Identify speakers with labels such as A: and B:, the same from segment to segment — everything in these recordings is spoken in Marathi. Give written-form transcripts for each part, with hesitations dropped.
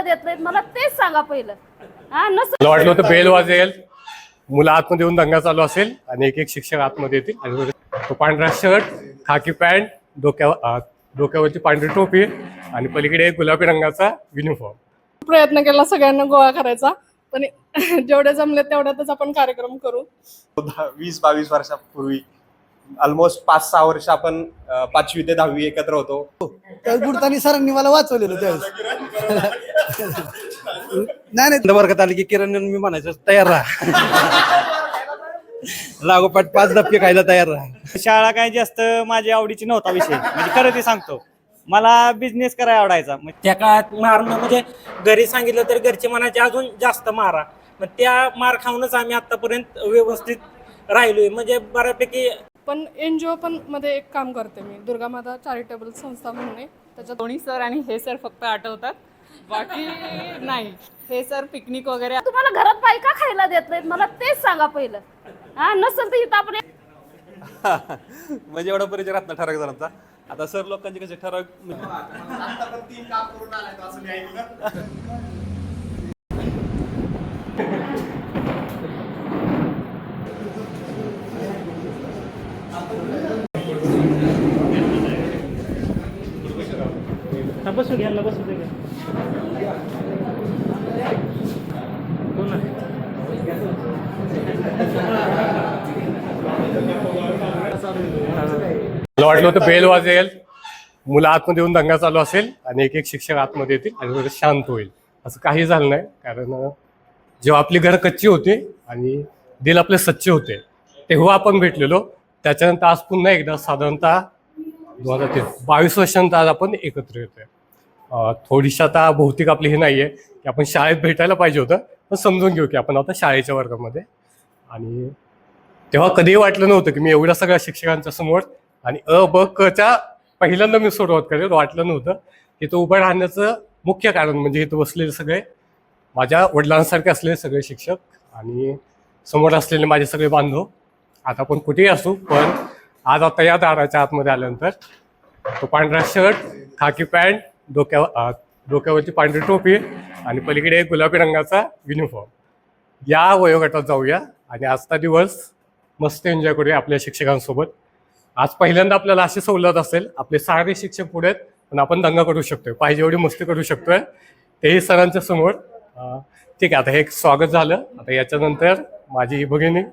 A: खायला देत नाहीत मला तेच सांगा पहिलं.
B: मला वाटलं होतं बेल वाजेल, मुलं आतमध्ये येऊन दंगा चालू असेल आणि एक एक शिक्षक आतमध्ये येतील आणि तो पांढरा शर्ट, खाकी पॅन्ट, डोक्यावरची पांढरी टोपी आणि पलीकडे गुलाबी रंगाचा युनिफॉर्म.
C: प्रयत्न केला सगळ्यांना गोळा करायचा, पण जेवढे जमले तेवढ्यातच आपण कार्यक्रम करू.
D: 20-22 वर्षापूर्वी ऑलमोस्ट 5-6 वर्ष आपण 5वी ते 10वी एकत्र होतो.
E: बुडतानी सरांनी मला वाचवलेलं त्यावेळेस. नाही वर्गात आली की किरण मी म्हणायचं तयार राहा, लागोपाठ 5 धपके खायला तयार राहा.
F: शाळा काय जास्त माझ्या आवडीची नव्हता विषय, म्हणजे खरं ते सांगतो. मला बिझनेस करायला आवडायचा. मग त्या काळात मारणं म्हणजे घरी सांगितलं तर घरचे म्हणायचे अजून जास्त मारा. मग त्या मार खाऊनच आम्ही आतापर्यंत व्यवस्थित राहिलोय, म्हणजे बऱ्यापैकी.
C: पण NGO पण मध्ये एक काम करते मी, दुर्गा माता चॅरिटेबल संस्था म्हणून आहे. त्याच्यात
G: दोन्ही सर आणि हे सर फक्त आठवतात, बाकी नाही. हे सर पिकनिक वगैरे.
A: तुम्हाला घरात बायका खायला देत नाहीत मला तेच सांगा पहिलं. नसेल तर इथं आपण
H: म्हणजे एवढा परिचय राहत ना ठराविक जणांचा. आता सर लोकांचे कसे ठराविक
F: बसू घ्या ना, बसू दे.
B: मला वाटलं होतं बेल वाजेल, मुलं आतमध्ये येऊन दंगा चालू असेल आणि एक एक शिक्षक आतमध्ये येतील आणि थोडं शांत होईल. असं काही झालं नाही, कारण जेव्हा आपली घरं कच्ची होती आणि दिल आपले सच्चे होते तेव्हा आपण भेटलेलो. त्याच्यानंतर आज पुन्हा एकदा साधारणतः 22 वर्षांत आज आपण एकत्र येतोय. थोडीशी आता भौतिक आपली हे नाही आहे की आपण शाळेत भेटायला पाहिजे होतं, पण समजून घेऊ की आपण आता शाळेच्या वर्गामध्ये. आणि तेव्हा कधीही वाटलं नव्हतं की मी एवढ्या सगळ्या शिक्षकांच्या समोर आणि ब क च्या पहिल्यांदा मी सुरुवात करेल. वाटलं नव्हतं. इथं उभं राहण्याचं मुख्य कारण म्हणजे इथं बसलेले सगळे माझ्या वडिलांसारखे असलेले सगळे शिक्षक आणि समोर असलेले माझे सगळे बांधव. आता आपण कुठेही असू, पण आज आता या दाराच्या आतमध्ये आल्यानंतर तो पांढरा शर्ट, खाकी पॅन्ट, डोक्यावरची पांढरी टोपी आणि पलीकडे गुलाबी रंगाचा युनिफॉर्म, या वयोगटात जाऊया आणि आजचा दिवस मस्त एन्जॉय करूया आपल्या शिक्षकांसोबत. आज पहिल्यांदा आपल्याला अशी सवलत असेल, आपले सारे शिक्षक पुढे आहेत पण आपण दंगा करू शकतोय, पाहिजे एवढी मस्ती करू शकतोय, तेही सरांच्या समोर. ठीक आहे, आता हे एक स्वागत झालं. आता याच्यानंतर माझी ही भगिनी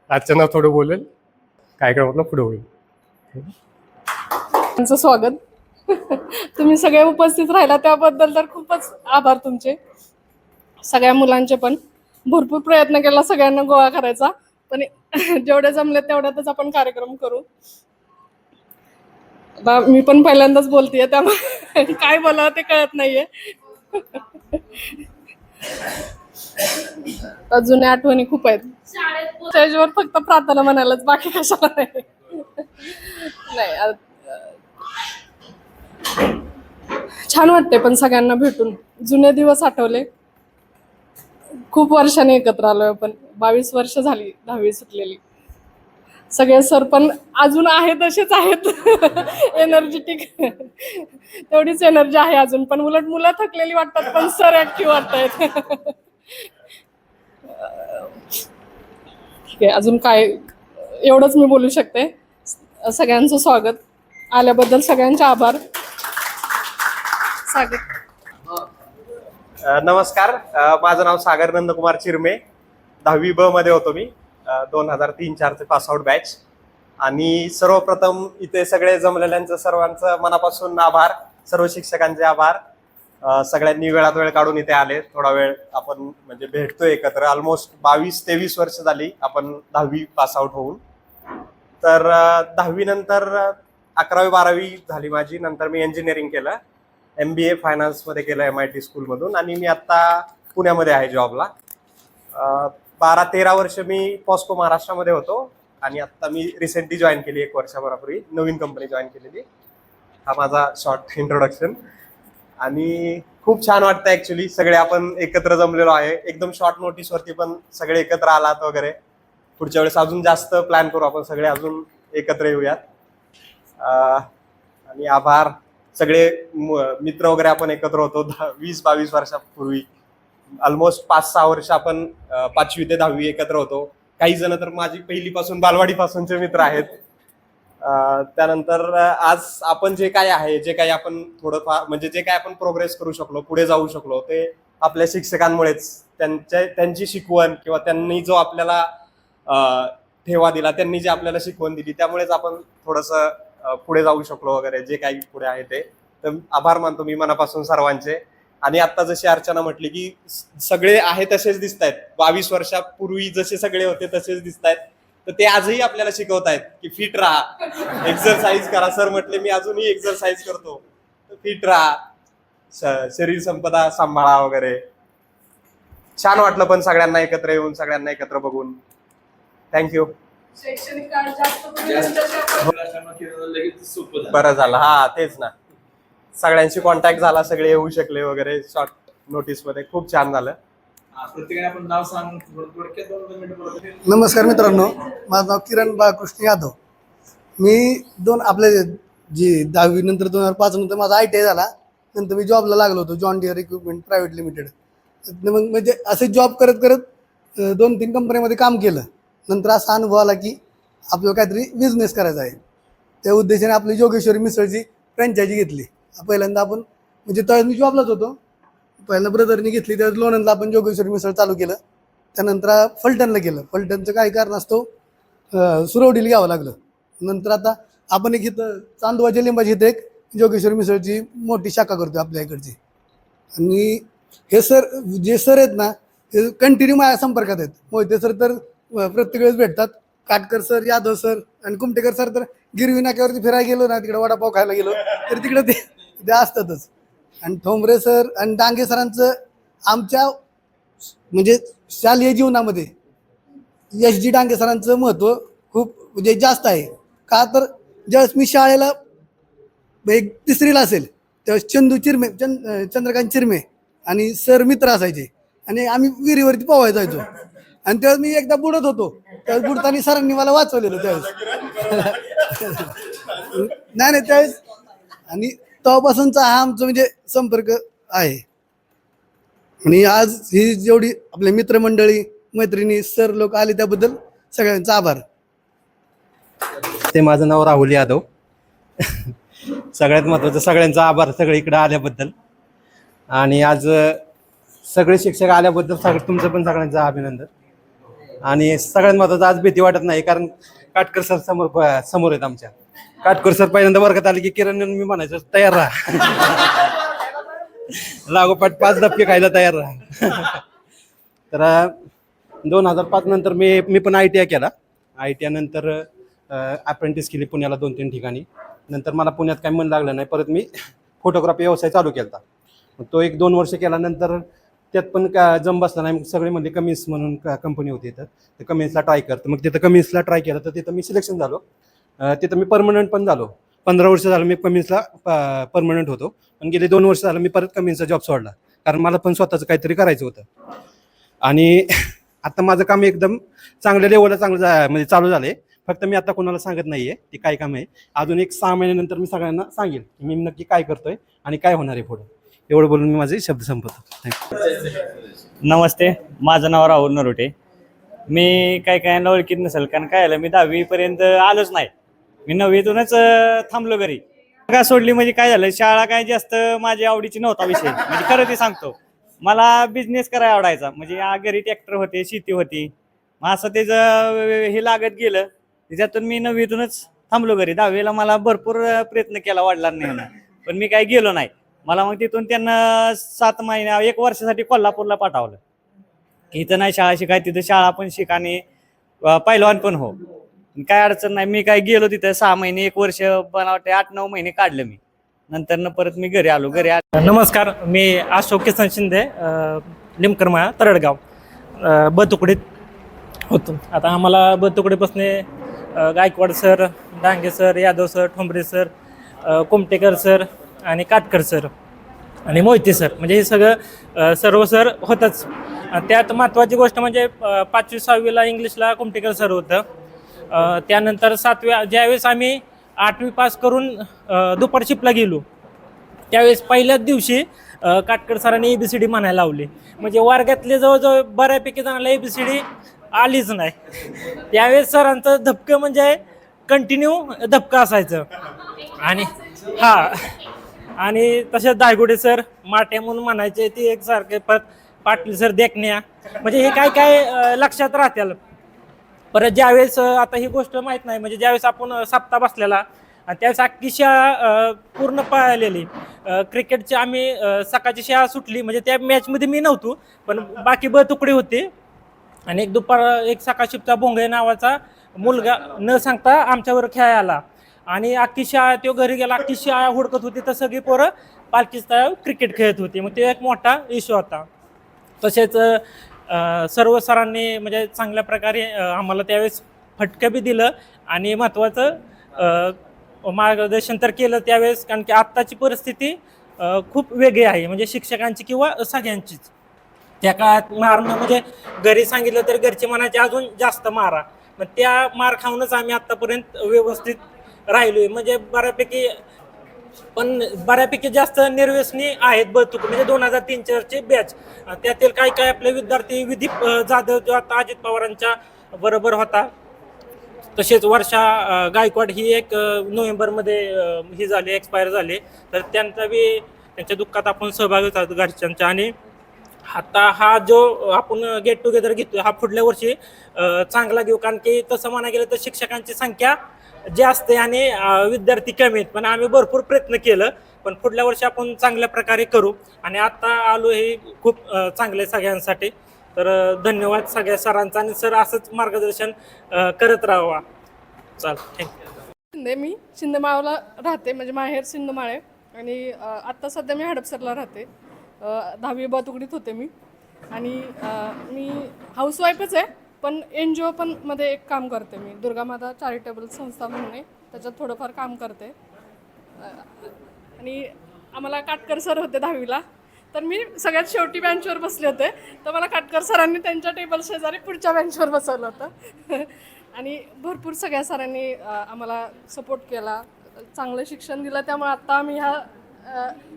B: अर्चना थोडं बोलेल, कार्यक्रमातलं पुढे होईल.
C: त्यांचं स्वागत. तुम्ही सगळे उपस्थित राहिला त्याबद्दल तर खूपच आभार तुमचे. सगळ्या मुलांचे पण भरपूर प्रयत्न केला सगळ्यांना गोळा करायचा, पण जेवढे जमले तेवढ्यातच आपण कार्यक्रम करू. आता मी पण पहिल्यांदाच बोलतेय, त्यामुळे काय बोलावं ते कळत नाहीये. जुन्या आठवणी खूप आहेत. स्टेजवर फक्त प्रार्थना म्हणायलाच, बाकी कशाला नाही. छान वाटते पण सगळ्यांना भेटून. जुने दिवस आठवले. खूप वर्षांनी एकत्र आलोय आपण. 22 वर्ष झाली 10वी सुटलेली. सगळे सर पण अजून आहेत, तसेच आहेत. एनर्जेटिक तेवढीच एनर्जी आहे अजून, पण उलट मुलं थकलेली वाटतात पण सर ऍक्टिव्ह वाटतायत. ठीक आहे, अजून काय एवढंच मी बोलू शकते. सगळ्यांचं स्वागत, आल्याबद्दल सगळ्यांचे आभार.
D: नमस्कार, माझं नाव सागर नंदकुमार चिरमे. 10वी ब मध्ये होतो मी. 2003-04 चे पास आउट बॅच. आणि सर्वप्रथम इथे सगळे जमलेल्यांचं सर्वांचं मनापासून आभार. सर्व शिक्षकांचे आभार. सगळ्यांनी वेळात वेळ काढून इथे आले. थोडा वेळ आपण म्हणजे भेटतोय एकत्र. ऑलमोस्ट 22-23 वर्ष झाली आपण 10वी पास आउट होऊन. तर 10वी नंतर 11वी-12वी झाली माझी. नंतर मी इंजिनिअरिंग केलं, MBA फायनान्समध्ये केलं MIT स्कूलमधून. आणि मी आत्ता पुण्यामध्ये आहे जॉबला. 12-13 वर्ष मी पॉस्को महाराष्ट्रामध्ये होतो आणि आत्ता मी रिसेंटली जॉईन केली 1 वर्षापूर्वी, नवीन कंपनी जॉईन केलेली. हा माझा शॉर्ट इंट्रोडक्शन. आणि खूप छान वाटतं ॲक्च्युली, सगळे आपण एकत्र जमलेलो आहे. एकदम शॉर्ट नोटीसवरती पण सगळे एकत्र आलात वगैरे. पुढच्या वेळेस अजून जास्त प्लॅन करू आपण, सगळे अजून एकत्र येऊयात. आणि आभार सगळे मित्र वगैरे आपण एकत्र होतो 20-22 वर्षापूर्वी. ऑलमोस्ट 5-6 वर्ष आपण 5वी ते 10वी एकत्र होतो. काही जण तर माझी पहिलीपासून बालवाडीपासूनचे मित्र आहेत. त्यानंतर आज आपण जे काय आहे, जे काही आपण थोडंफार म्हणजे जे काय आपण प्रोग्रेस करू शकलो, पुढे जाऊ शकलो, ते आपल्या शिक्षकांमुळेच. त्यांची शिकवण किंवा त्यांनी जो आपल्याला ठेवा दिला, त्यांनी जे आपल्याला शिकवण दिली, त्यामुळेच आपण थोडंसं पुढे जाऊ शकलो वगैरे, जे काही पुढे आहे ते. तर आभार मानतो मी मनापासून सर्वांचे. आणि आता जशी अर्चना म्हटली की सगळे आहे तसेच दिसत आहेत, 22 वर्षापूर्वी जसे सगळे होते तसेच दिसत आहेत. तर ते आजही आपल्याला शिकवतायत की फिट राहा, एक्सरसाइज करा. सर म्हटले मी अजूनही एक्सरसाइज करतो. फिट राहा, शरीर संपदा सांभाळा वगैरे. छान वाटलं पण सगळ्यांना एकत्र येऊन, सगळ्यांना एकत्र बघून. थँक्यू.
C: शैक्षणिक काळ जास्त
D: बरं झालं. हा तेच ना, सगळ्यांशी कॉन्टॅक्ट झाला, सगळे येऊ शकले वगैरे शॉर्ट नोटीस मध्ये. खूप छान झालं.
H: प्रत्येकाने आपण नाव सांग थोडक्यात 2 मिनिटं बोलतो.
I: नमस्कार मित्रांनो, माझं नाव किरण बाळकृष्ण यादव. मी आपले जी 10वी नंतर 2005 नंतर माझा ITI झाला. नंतर मी जॉबला लागलो होतो, John Deere equipment private limited. मग म्हणजे असे जॉब करत करत 2-3 कंपन्यामध्ये काम केलं. नंतर असा अनुभव आला की आपल्याला काहीतरी बिझनेस करायचा आहे. त्या उद्देशाने आपली जोगेश्वरी मिसळची फ्रँचायझी घेतली. पहिल्यांदा आपण म्हणजे त्यावेळेस मी जॉबलाच होतो. पहिल्यांदा ब्रदरनी घेतली, त्यावेळेस लोणंदला आपण जोगेश्वरी मिसळ चालू केलं. त्यानंतर फलटणला केलं. फलटणचं काही कारणास्तव सुरवडीला घ्यावं लागलं. नंतर आता आपण एक इथं चांदवाच्या लिंबाची इथं एक जोगेश्वरी मिसळची मोठी शाखा करतो आपल्या इकडची. आणि हे जे सर आहेत ना, हे कंटिन्यू माझ्या संपर्कात आहेत. मोहिते सर तर प्रत्येक वेळेस भेटतात. काटकर सर, यादव सर आणि कुमटेकर सर तर गिरवी नाक्यावरती फिरायला गेलो ना, तिकडे वडापाव खायला गेलो तर तिकडे ते असतातच. आणि ठोंबरे सर आणि डांगे सरांचं आमच्या म्हणजे शालेय जीवनामध्ये SG डांगे सरांचं महत्त्व खूप म्हणजे जास्त आहे. का तर ज्यावेळेस मी शाळेला एक 3रीला असेल त्यावेळेस चंद्रकांत चिरमे आणि सर मित्र असायचे आणि आम्ही विहिरीवरती पोहायला जायचो. आणि त्यावेळेस मी एकदा बुडत होतो, त्यावेळेस बुडताना सरांनी मला वाचवलेलं त्यावेळेस. नाही त्यावेळेस. आणि तेव्हापासूनचा हा आमचा म्हणजे संपर्क आहे. आणि आज ही जेवढी आपले मित्रमंडळी, मैत्रिणी, सर लोक आले त्याबद्दल सगळ्यांचा आभार.
E: ते माझं नाव राहुल यादव. सगळ्यात महत्त्वाचं सगळ्यांचा आभार सगळे इकडे आल्याबद्दल. आणि आज सगळे शिक्षक आल्याबद्दल तुमचं पण सगळ्यांचं अभिनंदन. आणि सगळ्यात महत्त्वाचं आज भीती वाटत नाही, कारण काटकर सर समोर आहेत आमच्या. काटकर सर पहिल्यांदा वर्गात आले की किरण मी म्हणायचं तयार राहा, लागोपाठ 5 धपके खायला तयार राहा. तर 2005 नंतर मी पण ITI केला. ITI नंतर अप्रेंटिस केली पुण्याला 2-3 ठिकाणी. नंतर मला पुण्यात काही मन लागलं नाही, परत मी फोटोग्राफी व्यवसाय चालू केला. तो 1-2 वर्ष केल्यानंतर त्यात पण जम बसला नाही. सगळे म्हणजे कमिन्स म्हणून कंपनी होती, तर कमिन्सला ट्राय करतो. मग तिथं कमिन्सला ट्राय केलं तर तिथं मी सिलेक्शन झालो. तिथं मी परमनंट पण झालो. 15 वर्ष झालं मी कमिन्सला परमनंट होतो. पण गेले 2 वर्ष झालं मी परत कमिन्सचा जॉब सोडला, कारण मला पण स्वतःचं काहीतरी करायचं होतं. आणि आता माझं काम एकदम चांगल्या लेवलला म्हणजे चालू झालंय. फक्त मी आता कोणाला सांगत नाहीये ते काय काम आहे. अजून 1-6 महिन्यानंतर मी सगळ्यांना सांगेल की मी नक्की काय करतोय आणि काय होणार आहे पुढे. एवढं बोलून मी माझे शब्द संपवतो. थँक्यू.
F: नमस्ते, माझं नाव राहुल नरोटे. मी काय ओळखीत नसेल, कारण काय झालं, मी 10वी पर्यंत आलोच नाही. मी 9वीतूनच थांबलो घरी. का सोडली म्हणजे काय झालं, शाळा काय जास्त माझ्या आवडीची नव्हता विषय. म्हणजे खरं ते सांगतो, मला बिझनेस करायला आवडायचा. म्हणजे घरी ट्रॅक्टर होते, शेती होती. मग असं त्याचं हे लागत गेलं, त्याच्यातून मी 9वीतूनच थांबलो घरी. 10वीला मला भरपूर प्रयत्न केला वडिलांनी, पण मी काही गेलो नाही. मला मग तिथून त्यांना 7 महिन्या 1 वर्षासाठी कोल्हापूरला पाठवलं. इथं नाही शाळा शिकाय, तिथं शाळा पण शिक आणि पहिलवान पण हो, काय अडचण नाही. मी काय गेलो तिथं 6 महिने 1 वर्ष, पण वाटते 8-9 महिने काढलं मी. नंतर परत मी घरी आलो.
J: नमस्कार, मी अशोक किसन शिंदे, लिमकरमाळा, तरडगाव, बतुकडीत होतो. आता आम्हाला बतुकडीपासून Gaikwad sir, Dange sir, Yadav sir, Thombare sir, Kumtekar sir आणि काटकर सर आणि मोहिते सर, म्हणजे हे सगळं सर्व सर होतंच. त्यात महत्त्वाची गोष्ट म्हणजे 5वी-6वीला इंग्लिशला कुमटेकर सर होतं. त्यानंतर 7व्या ज्यावेळेस आम्ही 8वी पास करून दुपार शिफ्टला गेलो, त्यावेळेस पहिल्याच दिवशी काटकर सरांनी ABCD म्हणायला लावली. म्हणजे वर्गातले जवळजवळ बऱ्यापैकी जणांना ABCD आलीच नाही. त्यावेळेस सरांचं धपकं म्हणजे कंटिन्यू धपकं असायचं. आणि आणि तसेच दायगुडे सर माट्या म्हणून म्हणायचे ते एक सारखे. पाटील सर देखण्या, म्हणजे हे काय काय लक्षात राहतील. परत ज्यावेळेस आता ही गोष्ट माहीत नाही, म्हणजे ज्यावेळेस आपण सप्ताह बसलेला आणि त्यावेळेस अख्खी शाळा पूर्ण पळालेली. क्रिकेटची आम्ही सकाळची शाळा सुटली, म्हणजे त्या मॅचमध्ये मी नव्हतो, पण बाकी तुकडी होती. आणि एक सकाळ शिफ्टचा भोंगे नावाचा मुलगा न सांगता आमच्यावर खेळायला आला. आणि अख्खी शाळा तो घरी गेला, अख्खी शाळा हुडकत होती, तर सगळी पोरं पालखीचा क्रिकेट खेळत होती. मग तो एक मोठा इश्यू होता. तसेच सर्व सरांनी म्हणजे चांगल्या प्रकारे आम्हाला त्यावेळेस फटकं बी दिलं आणि महत्त्वाचं मार्गदर्शन तर केलं त्यावेळेस. कारण की आत्ताची परिस्थिती खूप वेगळी आहे, म्हणजे शिक्षकांची किंवा सगळ्यांचीच. त्या काळात मारणं म्हणजे घरी सांगितलं तर घरचे म्हणायचे अजून जास्त मारा. मग त्या मार खाऊनच आम्ही आत्तापर्यंत व्यवस्थित राहिलोय. म्हणजे बऱ्यापैकी जास्त निर्व्यसनी आहेत बतुक, म्हणजे 2003-4चे बॅच. त्यातील काही काही आपले विद्यार्थी विधी जाधव जो आता अजित पवारांच्या बरोबर होता. तसेच वर्षा गायकवाड ही एक नोव्हेंबरमध्ये ही झाली, एक्सपायर झाले. तर त्यांच्या दुःखात आपण सहभागी होतो घरच्यांच्या. आणि आता हा जो आपण गेट टुगेदर घेतोय हा पुढल्या वर्षी चांगला घेऊ. कारण की तसं म्हणा गेलं तर शिक्षकांची संख्या जास्त आहे आणि विद्यार्थी कमी आहेत. पण आम्ही भरपूर प्रयत्न केलं, पण पुढल्या वर्षी आपण चांगल्या प्रकारे करू. आणि आता आलो हे खूप चांगलं आहे सगळ्यांसाठी. तर धन्यवाद सगळ्या सरांचा. आणि सर असंच मार्गदर्शन करत राहावा. चाल, थँक्यू.
C: मी शिंदेमाळला राहते, म्हणजे माहेर शिंदेमाळे. आणि आत्ता सध्या मी हडपसरला राहते. 10वी ब तुकडीत होते मी. आणि मी हाऊसवाईफच आहे, पण NGO पण मध्ये एक काम करते मी. दुर्गामाता चॅरिटेबल संस्था म्हणून आहे, त्याच्यात थोडंफार काम करते. आणि आम्हाला काटकर सर होते 10वीला, तर मी सगळ्यात शेवटी बेंचवर बसले होते. तर मला काटकर सरांनी त्यांच्या टेबल शेजारी पुढच्या बेंचवर बसवलं होतं. आणि भरपूर सगळ्या सरांनी आम्हाला सपोर्ट केला, चांगलं शिक्षण दिलं. त्यामुळे आत्ता आम्ही ह्या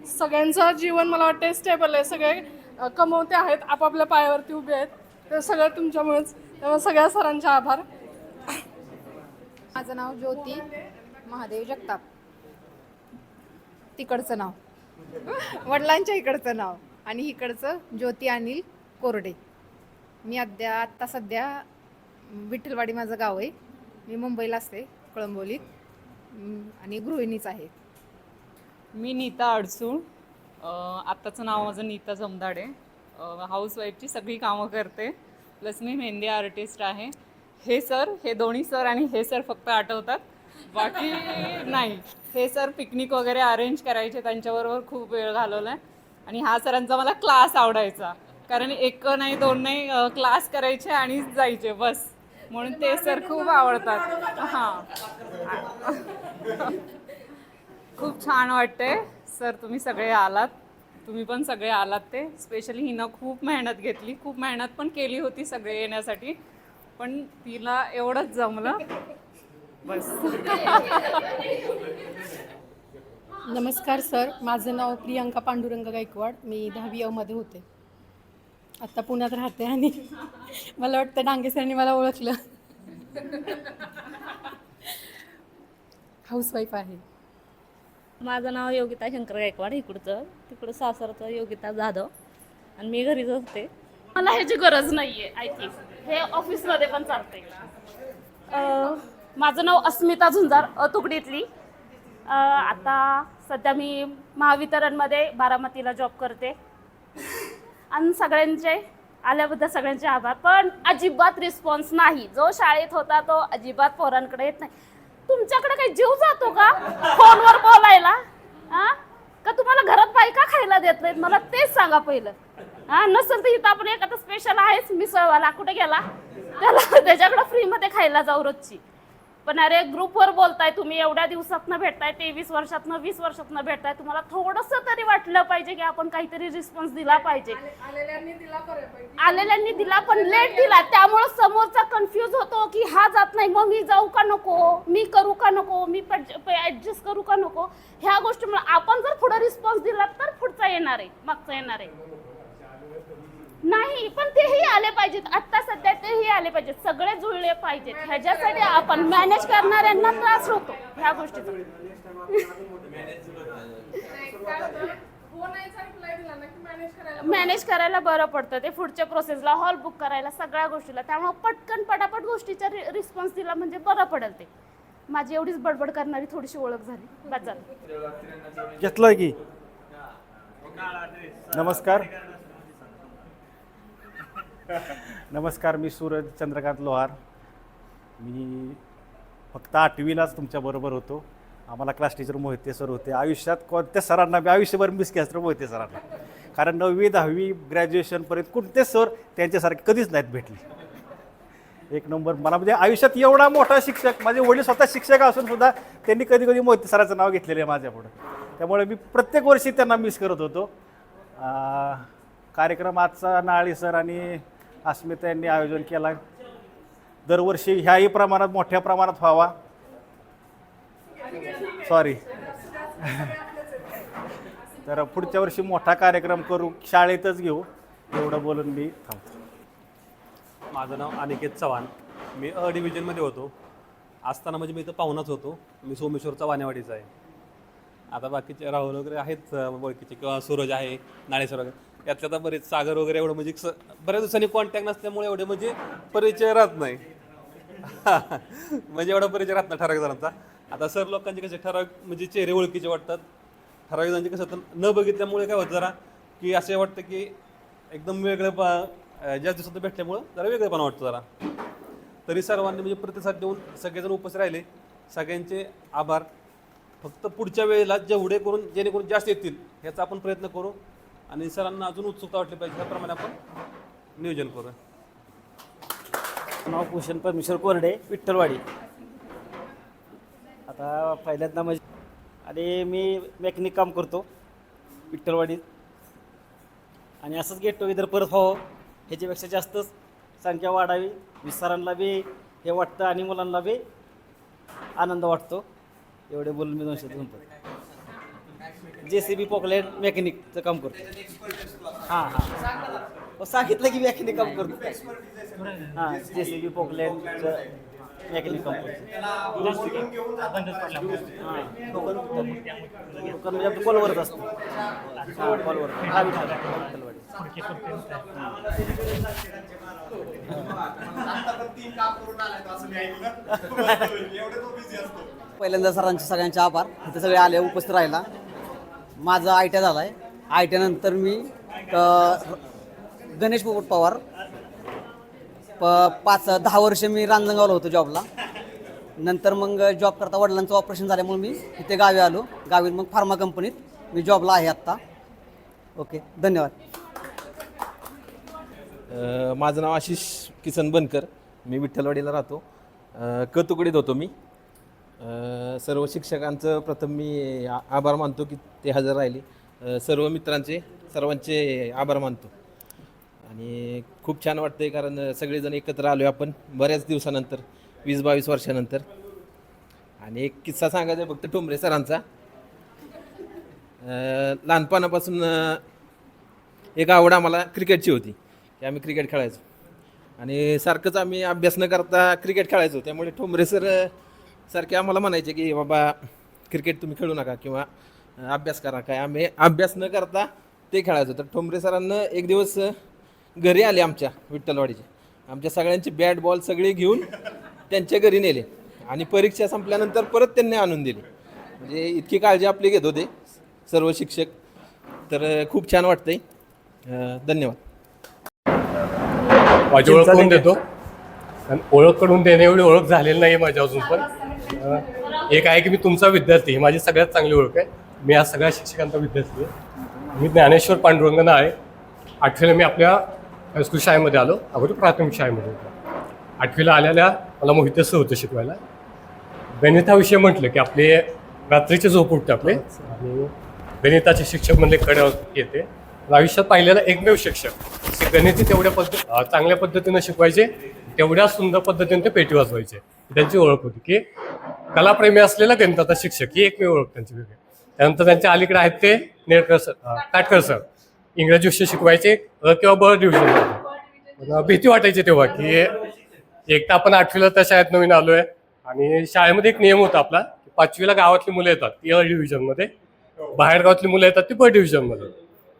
C: सगळ्यांचं जीवन मला वाटतं स्टेबल आहे. सगळे कमवते आहेत, आपापल्या पायावरती उभे आहेत. ते सगळं तुमच्यामुळेच. त्यामुळे सगळ्या सरांचे आभार.
K: माझं नाव ज्योती महादेव जगताप. तिकडचं नाव वडिलांच्या इकडचं नाव आणि इकडचं ज्योती अनिल कोरडे. मी आत्ता सध्या विठ्ठलवाडी माझं गाव आहे. मी मुंबईला असते, कळंबोलीत, आणि गृहिणीच आहे.
G: मी नीता अडसूळ. आत्ताचं नाव माझं नीता जमदाडे. हाऊसवाईफची सगळी कामं करते, प्लस मी मेहंदी आर्टिस्ट आहे. हे दोन्ही सर आणि हे सर फक्त आठवतात, बाकी नाही. हे सर पिकनिक वगैरे अरेंज करायचे, त्यांच्याबरोबर खूप वेळ घालवला आहे. आणि हा सरांचा मला क्लास आवडायचा, कारण 1 नाही 2 नाही क्लास करायचे आणि जायचे बस. म्हणून ते सर खूप आवडतात. हां, खूप छान वाटतंय सर, तुम्ही सगळे आलात. तुम्ही पण सगळे आलात. ते स्पेशली हिनं खूप मेहनत घेतली, खूप मेहनत पण केली होती सगळे येण्यासाठी, पण तिला एवढंच जमलं बस.
L: नमस्कार सर, माझं नाव प्रियांका पांडुरंग गायकवाड. मी 10वी अ मध्ये होते, आत्ता पुण्यात राहते. आणि मला वाटतं डांगे सरांनी मला ओळखलं. हाऊसवाईफ आहे.
A: माझं नाव योगिता शंकर गायकवाड. तिकडं सासरचं योगिता जाधव. आणि मी घरीच असते. मला ह्याची गरज नाही आहे. आय थिंक हे ऑफिसमध्ये पण चालते. माझं नाव अस्मिता झुंजार, तुकडीतली. आता सध्या मी महावितरणमध्ये बारामतीला जॉब करते. आणि सगळ्यांचे आल्याबद्दल सगळ्यांचे आभार. पण अजिबात रिस्पॉन्स नाही. जो शाळेत होता तो अजिबात पोरांकडे येत नाही. तुमच्याकडे काही जीव जातो का फोनवर बोलायला? का तुम्हाला घरात बायका खायला देत नाहीत? मला तेच सांगा पहिलं. नसेल तर इथं आपण एखादा स्पेशल आहेच मिसळवाला, कुठे गेला त्याच्याकडे फ्रीमध्ये खायला जाऊ रोजची. पण अरे ग्रुपवर बोलताय तुम्ही, एवढ्या दिवसातनं भेटताय, 23 वर्षातनं 20 वर्षातनं भेटताय, तुम्हाला थोडंसं तरी वाटलं पाहिजे की आपण काहीतरी रिस्पॉन्स दिला पाहिजे. आलेल्यांनी दिला पण लेट दिला, त्यामुळे समोरचा कन्फ्यूज होतो की हा जात नाही, मग मी जाऊ का नको, मी करू का नको, मी ऍडजस्ट करू का नको. ह्या गोष्टीमुळे आपण जर पुढे रिस्पॉन्स दिला तर पुढचा येणार आहे, मागचा येणार आहे. नाही पण तेही आले पाहिजेत, आता सध्या तेही आले पाहिजेत, सगळे जुळले पाहिजेत. ह्याच्यासाठी आपण मॅनेज करणाऱ्यांना त्रास होतो ह्या गोष्टीचा. मॅनेज करायला बरं पडतं, ते पुढच्या प्रोसेसला, हॉल बुक करायला, सगळ्या गोष्टीला. त्यामुळे पटकन पटापट गोष्टीचा रिस्पॉन्स दिला म्हणजे बरं पडेल. ते माझी एवढीच बडबड करणारी थोडीशी ओळख झाली, बस झालं.
F: घेतलंय की. नमस्कार, मी सूरज चंद्रकांत लोहार. मी फक्त 8वीलाच तुमच्याबरोबर होतो. आम्हाला क्लास टीचर मोहिते सर होते. आयुष्यात कोणत्या सरांना मी आयुष्यभर मिस केलं तर मोहिते सरांना, कारण 9वी 10वी ग्रॅज्युएशनपर्यंत कोणतेच सर त्यांच्यासारखे कधीच नाहीत भेटले. एक नंबर. मला म्हणजे आयुष्यात एवढा मोठा शिक्षक, माझे वडील स्वतः शिक्षक असून सुद्धा त्यांनी कधी कधी मोहिते सरांचं नाव घेतलेलं आहे माझ्यापुढं. त्यामुळे मी प्रत्येक वर्षी त्यांना मिस करत होतो. कार्यक्रम आजचा नाळी सर आणि अस्मिता यांनी आयोजन केला. दरवर्षी ह्याही प्रमाणात, मोठ्या प्रमाणात व्हावा. सॉरी. तर पुढच्या वर्षी मोठा कार्यक्रम करू, शाळेतच घेऊ, एवढं बोलून मी थांबतो.
M: माझं नाव अनिकेत चव्हाण. मी अ डिव्हिजनमध्ये होतो. असताना म्हणजे मी इथं पाहुणाच होतो. मी सोमेश्वरचा वानेवाडीचा आहे. आता बाकीचे राहुल वगैरे आहेत ओळखीचे, किंवा सूरज आहे, नाळेसर वगैरे. त्यातल्या आता बरेच सागर वगैरे एवढं म्हणजे बऱ्याच दिवसांनी कॉन्टॅक्ट नसल्यामुळे एवढे म्हणजे परिचय राहत नाही. म्हणजे एवढा परिचय राहत नाही ठराविक जणांचा. आता सर लोकांचे कसे ठराविक म्हणजे चेहरे ओळखीचे वाटतात. ठराविक जणांचे कसं तर न बघितल्यामुळे काय होतं जरा की असे वाटतं की एकदम वेगळं ज्या दिवसात भेटल्यामुळं जरा वेगळेपणा वाटतं जरा. तरी सर्वांनी म्हणजे प्रतिसाद देऊन सगळेजण उपस्थित राहिले. सगळ्यांचे आभार. फक्त पुढच्या वेळेला जेणेकरून जास्त येतील ह्याचा आपण प्रयत्न करू आणि सरांना अजून उत्सुकता वाटली पाहिजे त्याप्रमाणे आपण नियोजन करू.
F: नाव भूषण परमेश्वर कोरडे, विठ्ठलवाडी. आता पहिल्यांदा म्हणजे आणि मी मेकॅनिक काम करतो विठ्ठलवाडीत. आणि असंच गेट टुगेदर परत व्हावं, ह्याच्यापेक्षा जास्तच संख्या वाढावी. सरांना बी हे वाटतं आणि मुलांना बी आनंद वाटतो. एवढे बोलून मी 200 म्हणतो. JCB पॉकलेट मेकॅनिकचं काम करतो. हां सांगितलं की मेकॅनिक काम करतो. हां JCB पॉकलेटचं मेकॅनिक काम करतो. म्हणजे आपलं कॉलवरच असतं. हां कॉलवर. हा
N: पहिल्यांदा सगळ्यांचे आभार. इथे सगळे आले, उपस्थित राहिला. माझं ITI झालं आहे. ITI नंतर मी गणेश पोपट पवार 5-10 वर्ष मी रांजणगावला होतो जॉबला. नंतर मग जॉब करता वडिलांचं ऑपरेशन झाल्यामुळे मी इथे गावी आलो. गावी मग फार्मा कंपनीत मी जॉबला आहे आत्ता. ओके, धन्यवाद.
O: माझं नाव आशिष किसन बनकर. मी विठ्ठलवाडीला राहतो. कतुकडीत होतो मी. सर्व शिक्षकांचं प्रथम मी आभार मानतो की ते हजर राहिले. सर्व मित्रांचे सर्वांचे आभार मानतो. आणि खूप छान वाटतंय कारण सगळेजण एकत्र आलो आहे आपण बऱ्याच दिवसानंतर, 20-22 वर्षानंतर. आणि एक किस्सा सांगायचा आहे फक्त ठोंबरे सरांचा. लहानपणापासून एक आवड आम्हाला क्रिकेटची होती की आम्ही क्रिकेट खेळायचो आणि सारखंच आम्ही अभ्यास न करता क्रिकेट खेळायचो. त्यामुळे ठोंबरे सर सारखे आम्हाला म्हणायचे की बाबा क्रिकेट तुम्ही खेळू नका किंवा अभ्यास करा. काय आम्ही अभ्यास न करता ते खेळायचो. तर ठोंबरे सरांना एक दिवस घरी आले आमच्या विठ्ठलवाडीचे. आमच्या सगळ्यांची बॅट बॉल सगळे घेऊन त्यांच्या घरी नेले आणि परीक्षा संपल्यानंतर परत त्यांनी आणून दिले. म्हणजे इतकी काळजी आपली घेत होते सर्व शिक्षक. तर खूप छान वाटतंय. धन्यवाद.
B: माझी ओळख करून देतो. आणि ओळख करून देणे एवढी ओळख झालेली नाही माझ्या अजून पण. एक आहे की मी तुमचा विद्यार्थी, ही माझी सगळ्यात चांगली ओळख आहे. मी आज सगळ्या शिक्षकांचा विद्यार्थी आहे. मी ज्ञानेश्वर पांडुरंग नाळे. 8वीला मी आपल्या हायस्कूल शाळेमध्ये आलो. अगोदर प्राथमिक शाळेमध्ये होतो. 8वीला आलेल्या मला मोहिते सर होतं शिकवायला. गणित हा विषय म्हटलं की आपले रात्रीचे झोप उठते आपले आणि गणिताचे शिक्षक म्हणले कडे येते. आयुष्यात पाहिलेला एकमेव शिक्षक ते गणित तेवढ्या चांगल्या पद्धतीनं शिकवायचे, तेवढ्या सुंदर पद्धतीने ते पेटी वाजवायचे. त्यांची ओळख होती की कलाप्रेमी असलेला गणिताचा शिक्षक ही एकमेव ओळख त्यांची वेगळी. त्यानंतर त्यांच्या अलीकडे आहेत ते नेरकर सर, काटकर सर, इंग्रजी विषय शिकवायचे किंवा ब डिव्हिजन. भीती वाटायची तेव्हा की एक तर आपण 8वीला त्या शाळेत नवीन आलोय आणि शाळेमध्ये एक नियम होता आपला, 5वीला गावातली मुलं येतात ती अ डिव्हिजनमध्ये, बाहेर गावातली मुलं येतात ती ब डिव्हिजनमध्ये.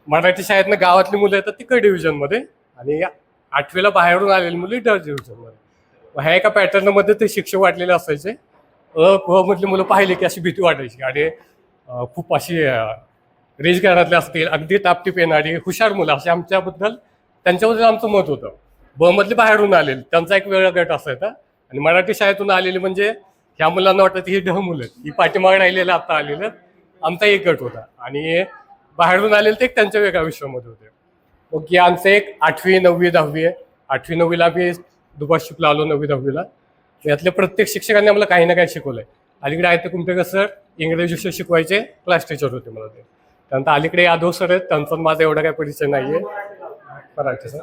B: मराठी शाळेतनं गावातली मुलं येतात ती क डिव्हिजनमध्ये आणि 8वीला बाहेरून आलेली मुली ड डिव्हिजनमध्ये. ह्या एका पॅटर्नमध्ये ते शिक्षक वाटलेले असायचे. क मधली मुलं पाहिली की अशी भीती वाटायची आणि खूप अशी रेज घरातले असतील, अगदी टापटीप येणारी हुशार मुलं असे आमच्याबद्दल त्यांच्याबद्दल आमचं मत होतं. ब मधले बाहेरून आलेले त्यांचा एक वेगळा गट असायचा आणि मराठी शाळेतून आलेली म्हणजे ह्या मुलांना वाटतं ही ढ मुलं, ही पाठीमागे राहिलेलं आता आलेलं आमचा एक गट होता आणि बाहेरून आलेले ते एक त्यांच्या वेगळ्या विश्वामध्ये होते. मग आमचं एक 8वी 9वी 10वी आहे. 8वी 9वीला आम्ही दुपार शिकला आलो, 9वी 10वीला यातल्या प्रत्येक शिक्षकांनी आम्हाला काही ना काही शिकवलंय. अलीकडे आहे ते कुंपेकर सर इंग्रजी विषय शिकवायचे, क्लास टीचर होते मला ते. त्यानंतर अलीकडे यादव सर आहेत, त्यांचा माझा एवढा काही परिचय नाहीये, मराठी सर.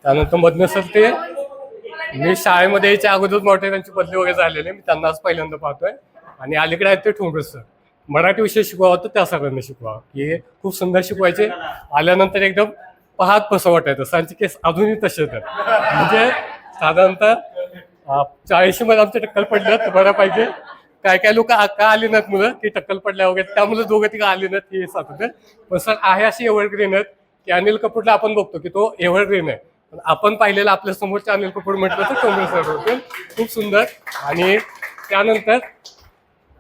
B: त्यानंतर मधनं सर ते मी शाळेमध्ये यायच्या अगोदर मोठे त्यांची बदली वगैरे झालेली, मी त्यांना आज पहिल्यांदा पाहतोय. आणि अलीकडे आहेत ते ठोंबरे सर, मराठी विषय शिकवावं तर त्या सगळ्यांना शिकवावं की खूप सुंदर शिकवायचे. आल्यानंतर एकदम पाहत कसं वाटायचं, त्यांचे केस अजूनही तसे आहेत. म्हणजे साधारणतः 40 मध्ये आमचे टक्कल पडल्यात बऱ्यापैकी. काय काय लोक का आले नाहीत मुलं की टक्कल पडल्या वगैरे, त्या मुलं दोघं तिघं आले नाहीत हे सांगत. पण सर आहे अशी एव्हरग्रीन आहेत की अनिल कपूरला आपण बघतो की तो एव्हरग्रीन आहे, पण आपण पाहिलेलं आपल्या समोरच्या अनिल कपूर म्हटलं तर टोंबरे सर होते, खूप सुंदर. आणि त्यानंतर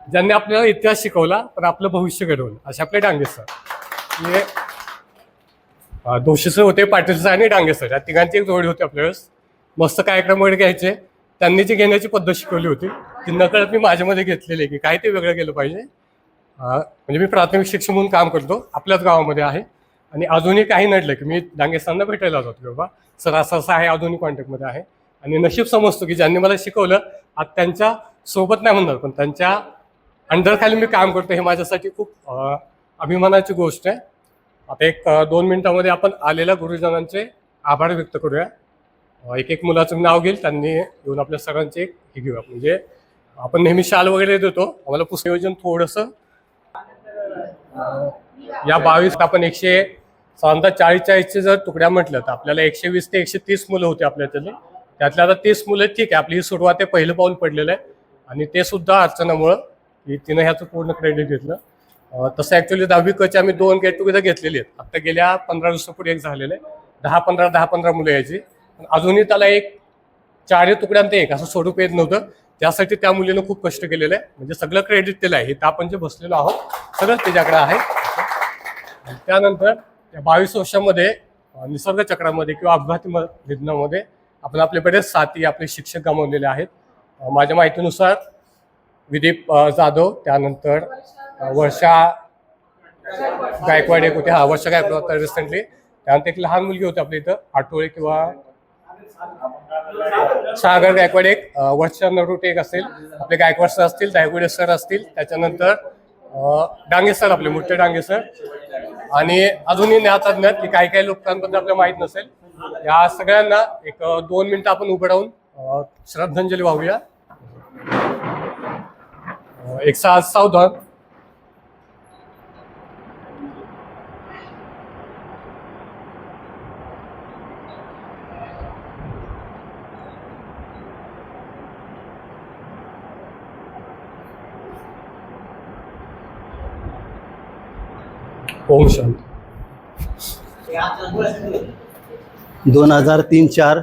B: ज्यांनी आपल्याला इतिहास शिकवला पण आपलं भविष्य घडवलं असे आपले डांगे सर. हे दोषी सर होते, पाटील सर आणि डांगे सर, या तिघांची एक जोडी होती आपल्यावेळेस. मस्त कार्यक्रम वगैरे घ्यायचे. त्यांनी जी घेण्याची पद्धत शिकवली होती ती नकळत मी माझ्यामध्ये घेतलेली आहे की काय ते वेगळं केलं पाहिजे. म्हणजे मी प्राथमिक शिक्षक म्हणून काम करतो, आपल्याच गावामध्ये आहे आणि अजूनही काही नडलं की मी डांगे सरांना भेटायला जातो की बाबा सर असं असं आहे, अजूनही कॉन्टॅक्टमध्ये आहे. आणि नशीब समजतो की ज्यांनी मला शिकवलं आज त्यांच्या सोबत नाही म्हणणार पण त्यांच्या अंडरखाली मी काम करतो, हे माझ्यासाठी खूप अभिमानाची गोष्ट आहे. आता एक 2 मिनिटांमध्ये आपण आलेल्या गुरुजनांचे आभार व्यक्त करूया. एक मुलाचं नाव घेईल, त्यांनी येऊन आपल्या सगळ्यांचे एक हे घेऊया. म्हणजे आपण नेहमी शाल वगैरे देतो, आम्हाला पुस्तक नियोजन थोडंसं या 22 आपण 140-40चे जर तुकड्या म्हटलं तर आपल्याला 120 ते 130 मुलं होते आपल्यातले. त्यातल्या आता 30 मुलं ठीक आहे, आपली ही सुरुवात आहे, पहिलं पाऊल पडलेलं आहे आणि ते सुद्धा अडचणामुळं की तिनं ह्याचं पूर्ण क्रेडिट घेतलं. तसं ॲक्च्युली 10वी कचे आम्ही 2 गेट टुगेदर घेतलेली आहेत. आता गेल्या 15 दिवसापूर्वी एक झालेलं आहे. 10-15 मुलं यायची, अजूनही त्याला एक 4 तुकड्यांत एक असं स्वरूप येत नव्हतं. त्यासाठी त्या मुलीनं खूप कष्ट केलेलं आहे, म्हणजे सगळं क्रेडिट दिलं आहे. हे तर आपण जे बसलेलो आहोत सगळं त्याच्याकडे आहे. त्यानंतर त्या 22 वर्षामध्ये निसर्ग चक्रामध्ये किंवा अपघाती निधनामध्ये आपण आपले बरेच साथी आपले शिक्षक गमावलेले आहेत. माझ्या माहितीनुसार विदीप जाधव, त्यानंतर वर्षा गायकवाड एक होते, वर्षा गायकवाड रिसेंटली. त्यानंतर एक लहान मुलगी होती आपल्या इथं आठवळे किंवा सागर गायकवाड, एक वर्षा नरोटे एक असेल, आपले गायकवाड सर असतील, दायगुडे सर असतील, त्याच्यानंतर डांगे सर आपले मोठे डांगे सर. आणि अजूनही ज्ञात की काही काही लोकांबद्दल आपल्याला माहीत नसेल. या सगळ्यांना एक 2 मिनिटं आपण उभं राहून श्रद्धांजली वाहूया. एक सावधान. ओम शांती.
N: 2003-04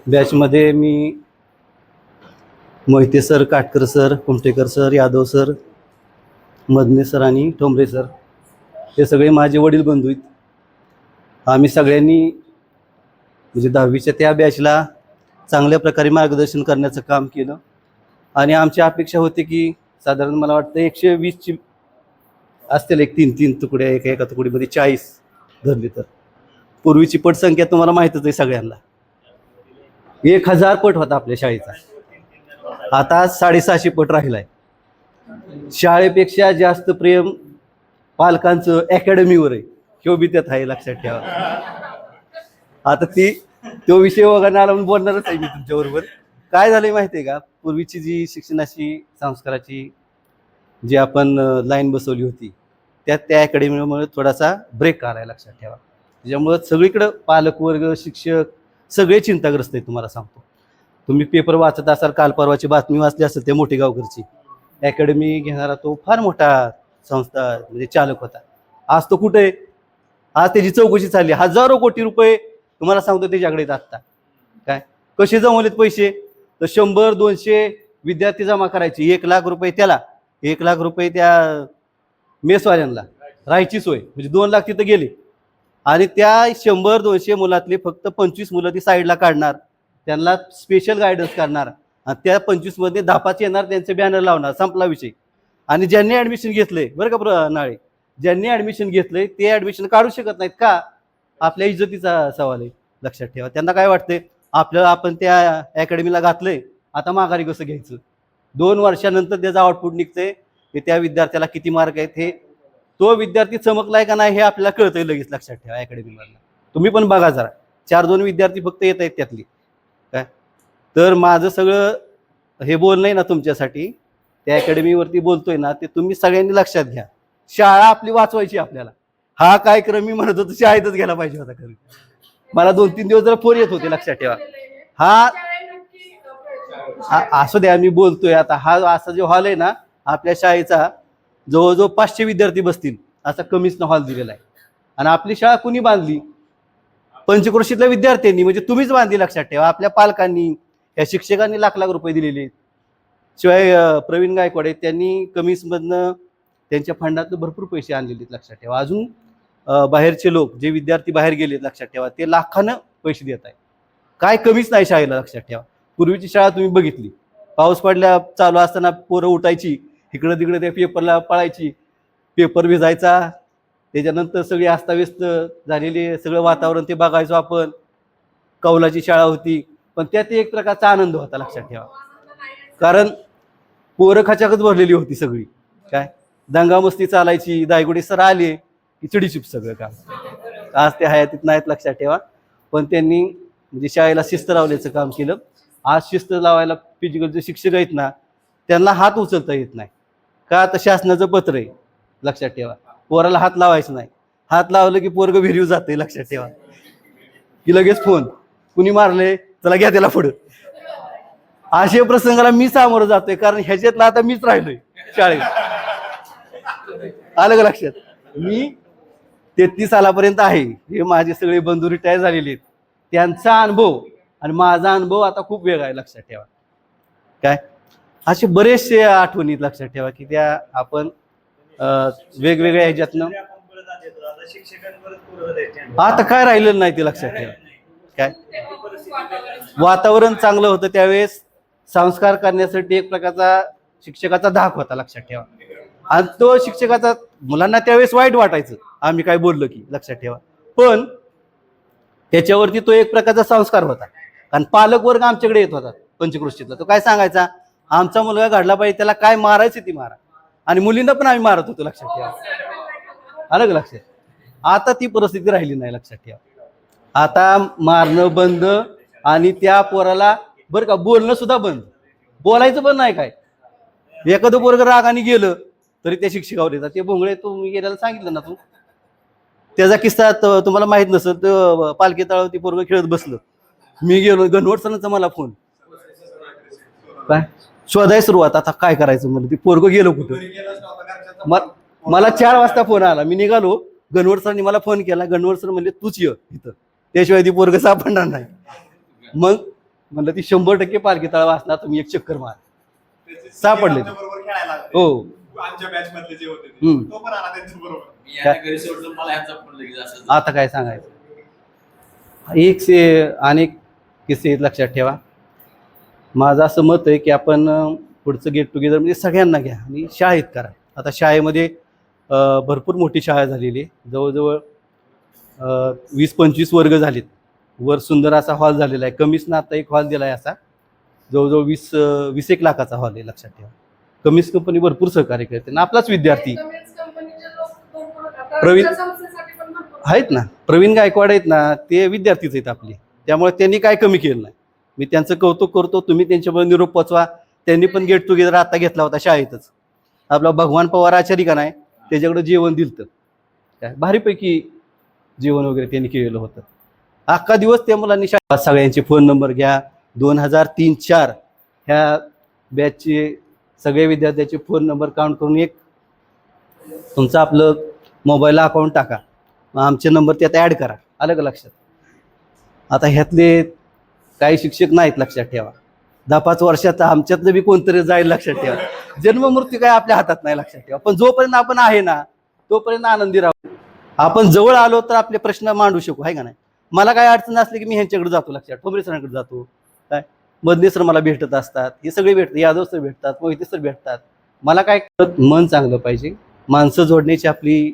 N: बॅचमध्ये मी Mohite sir, Katkar sir, Kumtekar sir, Yadav sir, Madne sir आणि ठोंबरे सर हे सगळे माझे वडील बंधू आहेत. आम्ही सगळ्यांनी म्हणजे 10वीच्या त्या बॅचला चांगल्या प्रकारे मार्गदर्शन करण्याचं काम केलं आणि आमची अपेक्षा होती की साधारण मला वाटतं 120ची असतील, एक 3-3 तुकड्या, एका तुकडीमध्ये 40 धरली तर. पूर्वीची पटसंख्या तुम्हाला माहीतच आहे सगळ्यांना, 1000 पट होता आपल्या शाळेचा, आता 650 पट राहिला आहे. शाळेपेक्षा जास्त प्रेम पालकांचं अकॅडमीवर आहे, किंवा बी त्यात आहे, लक्षात ठेवा. आता तो विषय वगैरे आला म्हणून बोलणारच आहे मी तुमच्याबरोबर. काय झालंय माहिती आहे का, पूर्वीची जी शिक्षणाची संस्काराची जी आपण लाईन बसवली होती त्या अकॅडमीमुळे थोडासा ब्रेक आला आहे, लक्षात ठेवा. त्याच्यामुळं सगळीकडं पालकवर्ग, शिक्षक सगळे चिंताग्रस्त आहेत. तुम्हाला सांगतो, तुम्ही पेपर वाचत असाल, काल परवाची बातमी वाचली असेल, ते मोठी गावकरची अकॅडमी घेणारा तो फार मोठा संस्था म्हणजे चालक होता. आज तो कुठे आहे? आज त्याची चौकशी चालली. हजारो कोटी रुपये तुम्हाला सांगतो त्याच्याकडे आहेत आत्ता. काय कसे जमवलेत पैसे? तर 100-200 विद्यार्थी जमा करायचे, 1 लाख रुपये त्याला, 1 लाख रुपये त्या मेसवाल्यांना, राहायची सोय, म्हणजे 2 लाख तिथं गेले. आणि त्या 100-200 मुलातले फक्त 25 मुलं ती साईडला काढणार, त्यांना स्पेशल गायडन्स करणार, आणि त्या 25 मध्ये 10 येणार, त्यांचे बॅनर लावणार, संपला विषय. आणि ज्यांनी ॲडमिशन घेतलंय, बरं का नाळे, ज्यांनी ॲडमिशन घेतलंय ते ॲडमिशन काढू शकत नाहीत का? आपल्या इज्जतीचा सवाल आहे, लक्षात ठेवा. त्यांना काय वाटतंय, आपण त्या अकॅडमीला घातलंय, आता माघारी कसं घ्यायचं? 2 वर्षानंतर त्याचा आउटपुट निघतंय की त्या विद्यार्थ्याला किती मार्क आहेत, हे तो विद्यार्थी चमकलाय का नाही हे आपल्याला कळतंय लगेच, लक्षात ठेवा. अकॅडमीमधला तुम्ही पण बघा जरा, 4-2 विद्यार्थी फक्त येत आहेत त्यातली. काय तर माझं सगळं हे बोलणं आहे ना तुमच्यासाठी, त्या अकॅडमीवरती बोलतोय ना, ते तुम्ही सगळ्यांनी लक्षात घ्या. शाळा आपली वाचवायची आपल्याला. हा कार्यक्रम मी म्हणत होतो शाळेतच गेला पाहिजे होता. खरं मला 2-3 दिवस जरा फोन येत होते, लक्षात ठेवा. असू द्या, मी बोलतोय आता. हा असा जो हॉल आहे ना आपल्या शाळेचा, जवळजवळ 500 विद्यार्थी बसतील असा कमीच हॉल दिलेला आहे. आणि आपली शाळा कुणी बांधली? पंचक्रोशीतल्या विद्यार्थ्यांनी, म्हणजे तुम्हीच बांधली, लक्षात ठेवा. आपल्या पालकांनी, या शिक्षकांनी लाख लाख रुपये दिलेले. शिवाय प्रवीण गायकवाड त्यांनी कमिसमधनं त्यांच्या फंडातनं भरपूर पैसे आणलेले, लक्षात ठेवा. अजून बाहेरचे लोक, जे विद्यार्थी बाहेर गेलेत, लक्षात ठेवा, ते लाखानं पैसे देत आहे. काय कमीच नाही शाळेला, लक्षात ठेवा. पूर्वीची शाळा तुम्ही बघितली, पाऊस पडल्या चालू असताना पोरं उठायची, इकडं तिकडे त्या पेपरला पळायची, पेपर भिजायचा, त्याच्यानंतर सगळी अस्ताव्यस्त झालेली सगळं वातावरण ते बघायचो आपण. कौलाची शाळा होती, पण त्यात एक प्रकारचा आनंद होता, लक्षात ठेवा. कारण पोरं खचाखच भरलेली होती सगळी. काय दंगामस्ती चालायची, दायगुडे सर आले की चिडीचिप सगळं काम. आज ते हयातीत नाहीत, लक्षात ठेवा. पण त्यांनी म्हणजे शाळेला शिस्त लावण्याचं काम केलं. आज शिस्त लावायला फिजिकलचे शिक्षक आहेत ना, त्यांना हात उचलता येत नाही का? तर शासनाचं पत्र आहे, लक्षात ठेवा. पोराला हात लावायचं नाही. हात लावलं की पोरग विहिरीव जाते, लक्षात ठेवा. की लगेच फोन, कुणी मारले, चला घ्या त्याला पुढं. अशा प्रसंगाला मी सामोरं जातोय, कारण ह्याच्यातला आता मीच राहिलोय शाळेत. आलं का लक्षात? मी 33 सालापर्यंत आहे. हे माझे सगळे बंधू रिटायर झालेले आहेत. त्यांचा अनुभव आणि माझा अनुभव आता खूप वेगळा आहे, लक्षात ठेवा. काय असे बरेचसे आठवणीत, लक्षात ठेवा, की त्या आपण वेगवेगळ्या ह्याच्यातनं आता काय राहिलेलं नाही ते, लक्षात ठेवा. काय वातावरण चांगलं होतं त्यावेळेस, संस्कार करण्यासाठी एक प्रकारचा शिक्षकाचा धाक होता, लक्षात ठेवा. आणि तो शिक्षकाचा मुलांना त्यावेळेस वाईट वाटायचं आम्ही काय बोललो की, लक्षात ठेवा. पण त्याच्यावरती तो एक प्रकारचा संस्कार होता. कारण पालक वर्ग आमच्याकडे येत होता पंचक्रोशीतला, तो काय सांगायचा, आमचा मुलगा घडला पाहिजे, त्याला काय मारायचं ती मारा. आणि मुलींना पण आम्ही मारत होतो, लक्षात ठेवा. आलं का लक्षात? आता ती परिस्थिती राहिली नाही, लक्षात ठेवा. आता मारणं बंद, आणि त्या पोराला बरं का बोलणं सुद्धा बंद, बोलायचं पण नाही. काय एखादं पोरग रागाने गेलं तरी त्या शिक्षकावर येतात. ते भोंगळे तुम्ही गेल्याला सांगितलं ना, त्याचा किस्सा तुम्हाला माहित नसेल. तर पालखी तळावरती पोरग खेळत बसलं, मी गेलो, गणवट सरांचा मला फोन, काय शोधाय सुरुवात, आता काय करायचं म्हणलं. ती पोरग गेलो कुठं? मला 4 वाजता फोन आला, मी निघालो. गणवट सरांनी मला फोन केला. गणवट सर म्हणले तूच ये इथं, त्याशिवाय ती पोरग सापडणार नाही. मग म्हणलं ती 100% पालखी तळाव असणार, तुम्ही एक चक्कर मार. सापडले. हो, आता काय सांगायचं. एक अनेक किस्से आहेत, लक्षात ठेवा. माझं असं मत आहे की आपण पुढचं गेट टुगेदर म्हणजे सगळ्यांना घ्या आणि शाळेत करा. आता शाळेमध्ये भरपूर मोठी शाळा झालेली आहे, जवळजवळ 20-25 वर्ग झालेत. वर सुंदर असा हॉल झालेला आहे. कमीसनं आता एक हॉल दिला आहे, असा जवळजवळ 20-21 लाखाचा हॉल आहे, लक्षात ठेवा. कमीज कंपनी भरपूर सहकार्य करते ना. आपलाच विद्यार्थी प्रवीण आहेत ना, प्रवीण गायकवाड आहेत ना, ते विद्यार्थीच आहेत आपले. त्यामुळे त्यांनी काय कमी केलं नाही. मी त्यांचं कौतुक करतो. तुम्ही त्यांच्याबरोबर निरोप पोचवा. त्यांनी पण गेट टुगेदर आता घेतला होता शाळेतच. आपला भगवान पवार आचारी का नाही त्याच्याकडे जेवण दिलतं, काय भारीपैकी जेवण वगैरे त्यांनी केलेलं होतं. अख्खा दिवस त्या मुलांनी सगळ्यांचे फोन नंबर घ्या. 2003-04 ह्या बॅचचे सगळे विद्यार्थ्याचे फोन नंबर काउंट करून एक तुमचं आपलं मोबाईलला अकाउंट टाका, मग आमचे नंबर त्यात ॲड करा. आलं का लक्षात? आता ह्यातले काही शिक्षक नाहीत, लक्षात ठेवा. 10-5 वर्षात आमच्यातलं बी कोणतरी जाईल, लक्षात ठेवा. जन्म मृत्यू काय आपल्या हातात नाही, लक्षात ठेवा. पण जोपर्यंत आपण आहे ना तोपर्यंत आनंदी राहू. आपण जवळ आलो तर आपले प्रश्न मांडू शकू, आहे का नाही? मला काय अडचण असली की मी ह्यांच्याकडे जातो, लक्षात. ठोंबरे सरांकडे जातो, काय मदने सर मला भेटत असतात, हे सगळे भेटतात, यादव सर भेटतात, मोहिते सर भेटतात. मला काय मन चांगलं पाहिजे, माणसं जोडण्याची आपली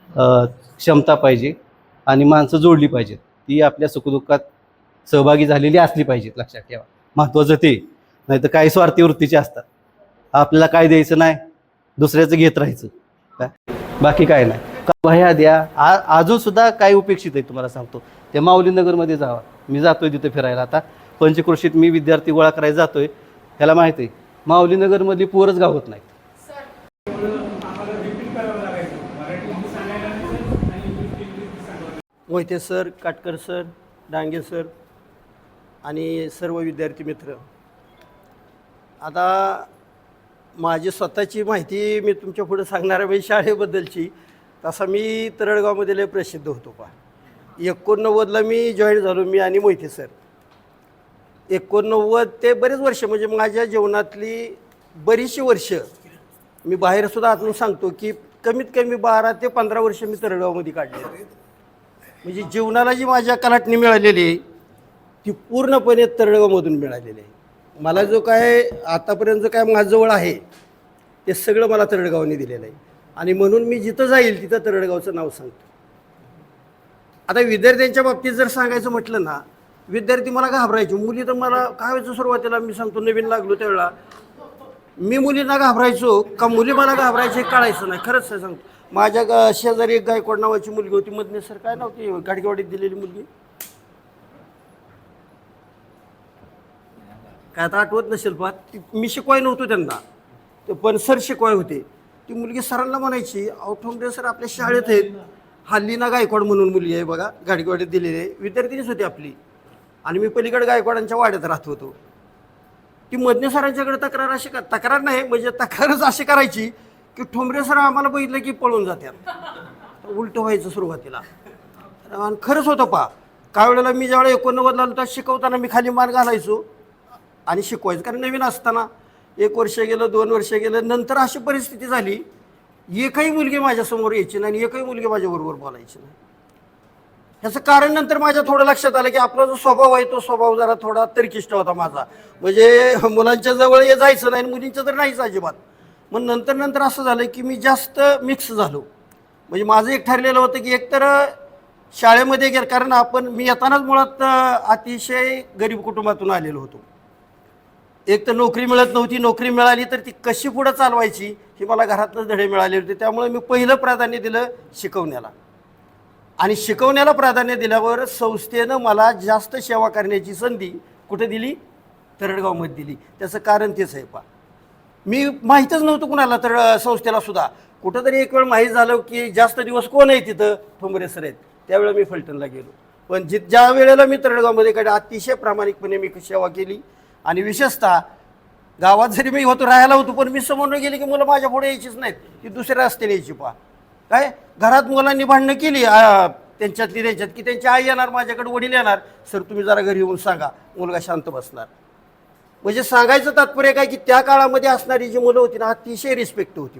N: क्षमता पाहिजे आणि माणसं जोडली पाहिजेत, ती आपल्या सुखदुःखात सहभागी झालेली असली पाहिजेत, लक्षात ठेवा. महत्त्वाचं ते. नाही तर काही स्वार्थी वृत्तीचे असतात, आपल्याला काय द्यायचं नाही, दुसऱ्याचं घेत राहायचं, काय बाकी काय नाही. वह्या द्या. अजून सुद्धा काही उपेक्षित आहे तुम्हाला सांगतो. त्या माऊलीनगरमध्ये जावा, मी जातोय तिथे फिरायला. आता पंचक्रोशीत मी विद्यार्थी गोळा करायला जातोय. ह्याला माहिती आहे माऊलीनगरमधली पोरच गावत नाही.
P: Mohite sir, Katkar sir, Dange sir आणि सर्व विद्यार्थी मित्र, आता माझी स्वतःची माहिती मी तुमच्या पुढे सांगणार आहे. शाळेबद्दलची तसा मी तरडगावमध्ये लय प्रसिद्ध होतो. 89ला मी जॉईन झालो, मी आणि मोहिते सर. 89 ते बरेच वर्ष, म्हणजे माझ्या जीवनातली बरीचशी वर्ष मी बाहेरसुद्धा अजून सांगतो की कमीत कमी 12 ते 15 वर्ष मी तरडगावमध्ये काढले. म्हणजे जीवनाला जी माझ्या कलाटणी मिळालेली आहे ती पूर्णपणे तरडगावमधून मिळालेली आहे. मला जो काय आतापर्यंत जो काय माझ्याजवळ आहे ते सगळं मला तरडगावने दिलेलं आहे. आणि म्हणून मी जिथं जाईल तिथं तरडगावचं नाव सांगतो. आता विद्यार्थ्यांच्या बाबतीत जर सांगायचं म्हटलं ना, विद्यार्थी मला घाबरायचे. मुली तर मला काय व्हायचं सुरुवातीला, मी सांगतो नवीन लागलो त्यावेळेला मी मुलींना घाबरायचो का मुली मला घाबरायचे कळायचं नाही. खरंच सांगतो. माझ्या शेजारी एक गायकवाड नावाची मुलगी होती, मदने सर काय नव्हती गाडगेवाडीत दिलेली मुलगी, काय आता आठवत नसेल. मी शिकवाय नव्हतो त्यांना, पण सर शिकवाय होते. ती मुलगी सरांना म्हणायची, अहो ठोंबरे सर आपल्या शाळेत आहेत, हल्लीना गायकवाड म्हणून मुलगी आहे बघा, गाडगेवाडीत दिलेली आहे. विद्यार्थिनीच होती आपली. आणि मी पलीकडे गायकवाडांच्या वाड्यात राहत होतो. ती मदने सरांच्याकडे तक्रार नाही, म्हणजे तक्रारच अशी करायची की ठोंबरे सर आम्हाला बघितलं की पळून जातात. उलटं व्हायचं सुरुवातीला. आणि खरंच होतं काही वेळेला मी ज्यावेळेला 89ला आलो तर शिकवताना मी खाली मान घालायचो आणि शिकवायचं, कारण नवीन असताना. 1 वर्ष गेलं, 2 वर्ष गेलं, नंतर अशी परिस्थिती झाली एकही मुलगी माझ्यासमोर यायची नाही आणि एकही मुलगी माझ्याबरोबर बोलायची नाही. ह्याचं कारण नंतर माझ्या थोडं लक्षात आलं की आपला जो स्वभाव आहे तो स्वभाव जरा थोडा तर्किष्ट होता माझा. म्हणजे मुलांच्या जवळ जायचं नाही, मुलींच्या तर नाहीच अजिबात. मग नंतर असं झालं की मी जास्त मिक्स झालो. म्हणजे माझं एक ठरलेलं होतं की एकतर शाळेमध्ये गेलं, कारण मी येतानाच मुळात अतिशय गरीब कुटुंबातून आलेलो होतो. एक तर नोकरी मिळत नव्हती, नोकरी मिळाली तर ती कशी पुढं चालवायची हे मला घरातनंच धडे मिळाले होते. त्यामुळे मी पहिलं प्राधान्य दिलं शिकवण्याला. आणि शिकवण्याला प्राधान्य दिल्यावर संस्थेनं मला जास्त सेवा करण्याची संधी कुठे दिली? तरडगावमध्ये दिली. त्याचं कारण तेच आहे. मी माहीतच नव्हतं कुणाला, तर संस्थेला सुद्धा कुठंतरी एक वेळ माहीत झालं की जास्त दिवस कोण आहे तिथं, ठोंबरे सर आहेत. त्यावेळेला मी फलटणला गेलो. पण ज्या वेळेला मी तरडगावमध्ये अतिशय प्रामाणिकपणे मी सेवा केली. आणि विशेषतः गावात जरी मी राहायला होतो, पण मी समोर गेले की मुलं माझ्या पुढे यायचीच नाहीत, ती दुसऱ्या रस्त्याने यायची. काय घरात मुलांनी भांडणं केली त्यांच्यात की त्यांची आई येणार माझ्याकडे, वडील येणार, सर तुम्ही जरा घरी येऊन सांगा, मुलगा शांत बसणार. म्हणजे सांगायचं तात्पर्य काय की त्या काळामध्ये असणारी जी मुलं होती ना अतिशय रिस्पेक्ट होती.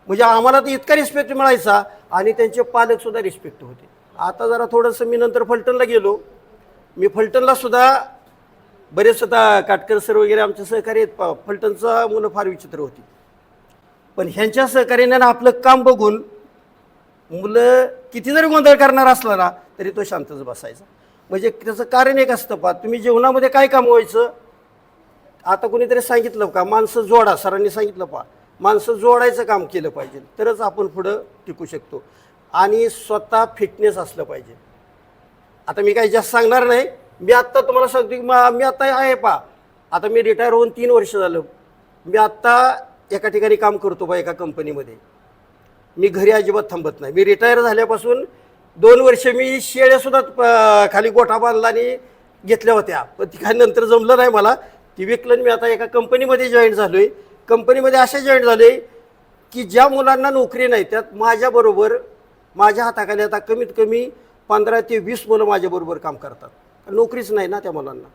P: म्हणजे आम्हाला तर इतका रिस्पेक्ट मिळायचा आणि त्यांचे पालकसुद्धा रिस्पेक्ट होते. आता जरा थोडंसं मी नंतर फलटणला गेलो. मी फलटणला सुद्धा बरेच आता काटकर सर वगैरे आमचे सहकारी आहेत. फलटणचा मुलं फार विचित्र होती, पण ह्यांच्या सहकार्याने आपलं काम बघून मुलं किती जरी गोंधळ करणार असला ना तरी तो शांतच बसायचा. म्हणजे त्याचं कारण एक असतं तुम्ही जीवनामध्ये काय काम व्हायचं. आता कोणीतरी सांगितलं का माणसं जोडा, सरांनी सांगितलं माणसं जोडायचं काम केलं पाहिजे, तरच आपण पुढं टिकू शकतो. आणि स्वतः फिटनेस असलं पाहिजे. आता मी काही जास्त सांगणार नाही. मी आत्ता तुम्हाला सांगतो की मी आत्ता आहे आता मी रिटायर होऊन 3 वर्ष झालं. मी आत्ता एका ठिकाणी काम करतो बा एका कंपनीमध्ये. मी घरी अजिबात थांबत नाही. मी रिटायर झाल्यापासून 2 वर्ष मी शेळ्यासुद्धा खाली गोठा बांधला आणि घेतल्या होत्या, पण ती काही नंतर जमलं नाही मला, ती विकलं. मी आता एका कंपनीमध्ये जॉईन झालो आहे. कंपनीमध्ये असे जॉईन झालो आहे की ज्या मुलांना नोकरी नाही त्यात माझ्याबरोबर माझ्या हाताखाली आता कमीत कमी 15 ते 20 मुलं माझ्याबरोबर काम करतात. नोकरीच नाही ना त्या मुलांना.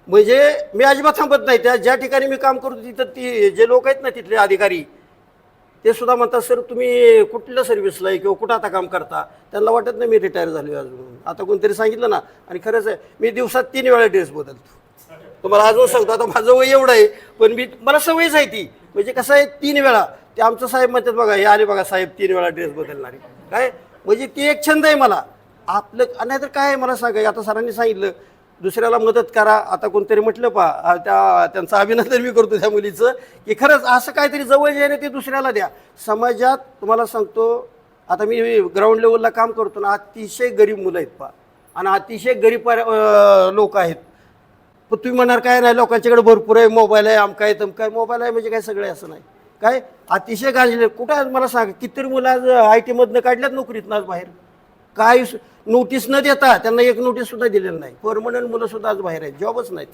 P: म्हणजे मी अजिबात थांबत नाही. त्या ज्या ठिकाणी मी काम करतो तिथं ती जे लोक आहेत ना तिथले अधिकारी ते सुद्धा म्हणतात सर तुम्ही कुठल्या सर्व्हिसला आहे किंवा कुठं आता काम करता. त्यांना वाटत नाही मी रिटायर झालो अजून. आता कोणतरी सांगितलं ना, आणि खरंच आहे मी दिवसात 3 वेळा ड्रेस बदलतो. तुम्हाला अजून सांगतो, आता माझं वय एवढं आहे पण मला सवयच आहे ती. म्हणजे कसं आहे 3 वेळा ते आमचं साहेब म्हणतात बघा हे आले बघा साहेब 3 वेळा ड्रेस बदलणारे काय, म्हणजे ती एक छंद आहे मला आपलं. नाहीतर काय आहे मला सांगा, आता सरांनी सांगितलं दुसऱ्याला मदत करा. आता कोणतरी म्हटलं त्यांचं अभिनंदन मी करतो त्या मुलीचं की खरंच असं काहीतरी जवळ जे आहे ते दुसऱ्याला द्या. समाजात तुम्हाला सांगतो आता मी ग्राउंड लेवलला काम करतो ना, अतिशय गरीब मुलं आहेत आणि अतिशय गरीब लोक आहेत. पण तुम्ही म्हणणार काय नाही लोकांच्याकडे भरपूर आहे, मोबाईल आहे, आमका आहे तमका आहे. मोबाईल आहे म्हणजे काय सगळे असं नाही काय, अतिशय गाजले. कुठं आज मला सांगा कितीतरी मुलं आज IT मधनं काढल्यात नोकरीतनं आज बाहेर. काय नोटीस न देता त्यांना एक नोटीस सुद्धा दिलेलं नाही. परमनंट मुलं सुद्धा आज बाहेर आहेत, जॉबच नाहीत.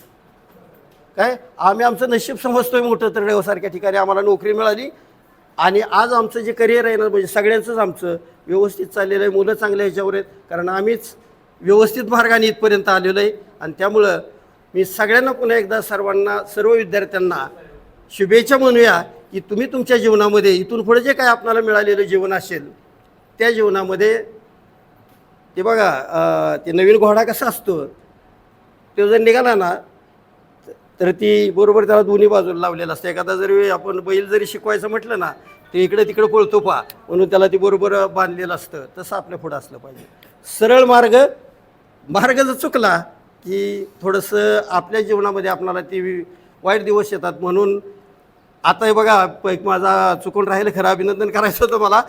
P: काय आम्ही आमचं नशीब समजतोय मोठं तरडेवासारख्या ठिकाणी आम्हाला नोकरी मिळाली आणि आज आमचं जे करिअर आहे ना म्हणजे सगळ्यांचंच आमचं व्यवस्थित चाललेलं आहे. मुलं चांगल्या ह्याच्यावर आहेत कारण आम्हीच व्यवस्थित मार्गाने इथपर्यंत आलेलो आहे. आणि त्यामुळं मी सगळ्यांना पुन्हा एकदा सर्व विद्यार्थ्यांना शुभेच्छा म्हणूया की तुम्ही तुमच्या जीवनामध्ये इथून पुढे जे काय आपल्याला मिळालेलं जीवन असेल त्या जीवनामध्ये ते बघा ते नवीन घोडा कसा असतो तो जर निघाला ना तर ती बरोबर त्याला दोन्ही बाजूला लावलेलं असतं. एखादा जरी आपण बैल जरी शिकवायचं म्हटलं ना ते इकडे तिकडे पळतो पा म्हणून त्याला ती बरोबर बांधलेलं असतं. तसं आपल्या पुढं असलं पाहिजे. सरळ मार्ग जर चुकला की थोडंसं आपल्या जीवनामध्ये आपल्याला ते वाईट दिवस येतात. म्हणून आता हे बघा एक माझा चुकून राहिलं खरं अभिनंदन करायचं होतं मला.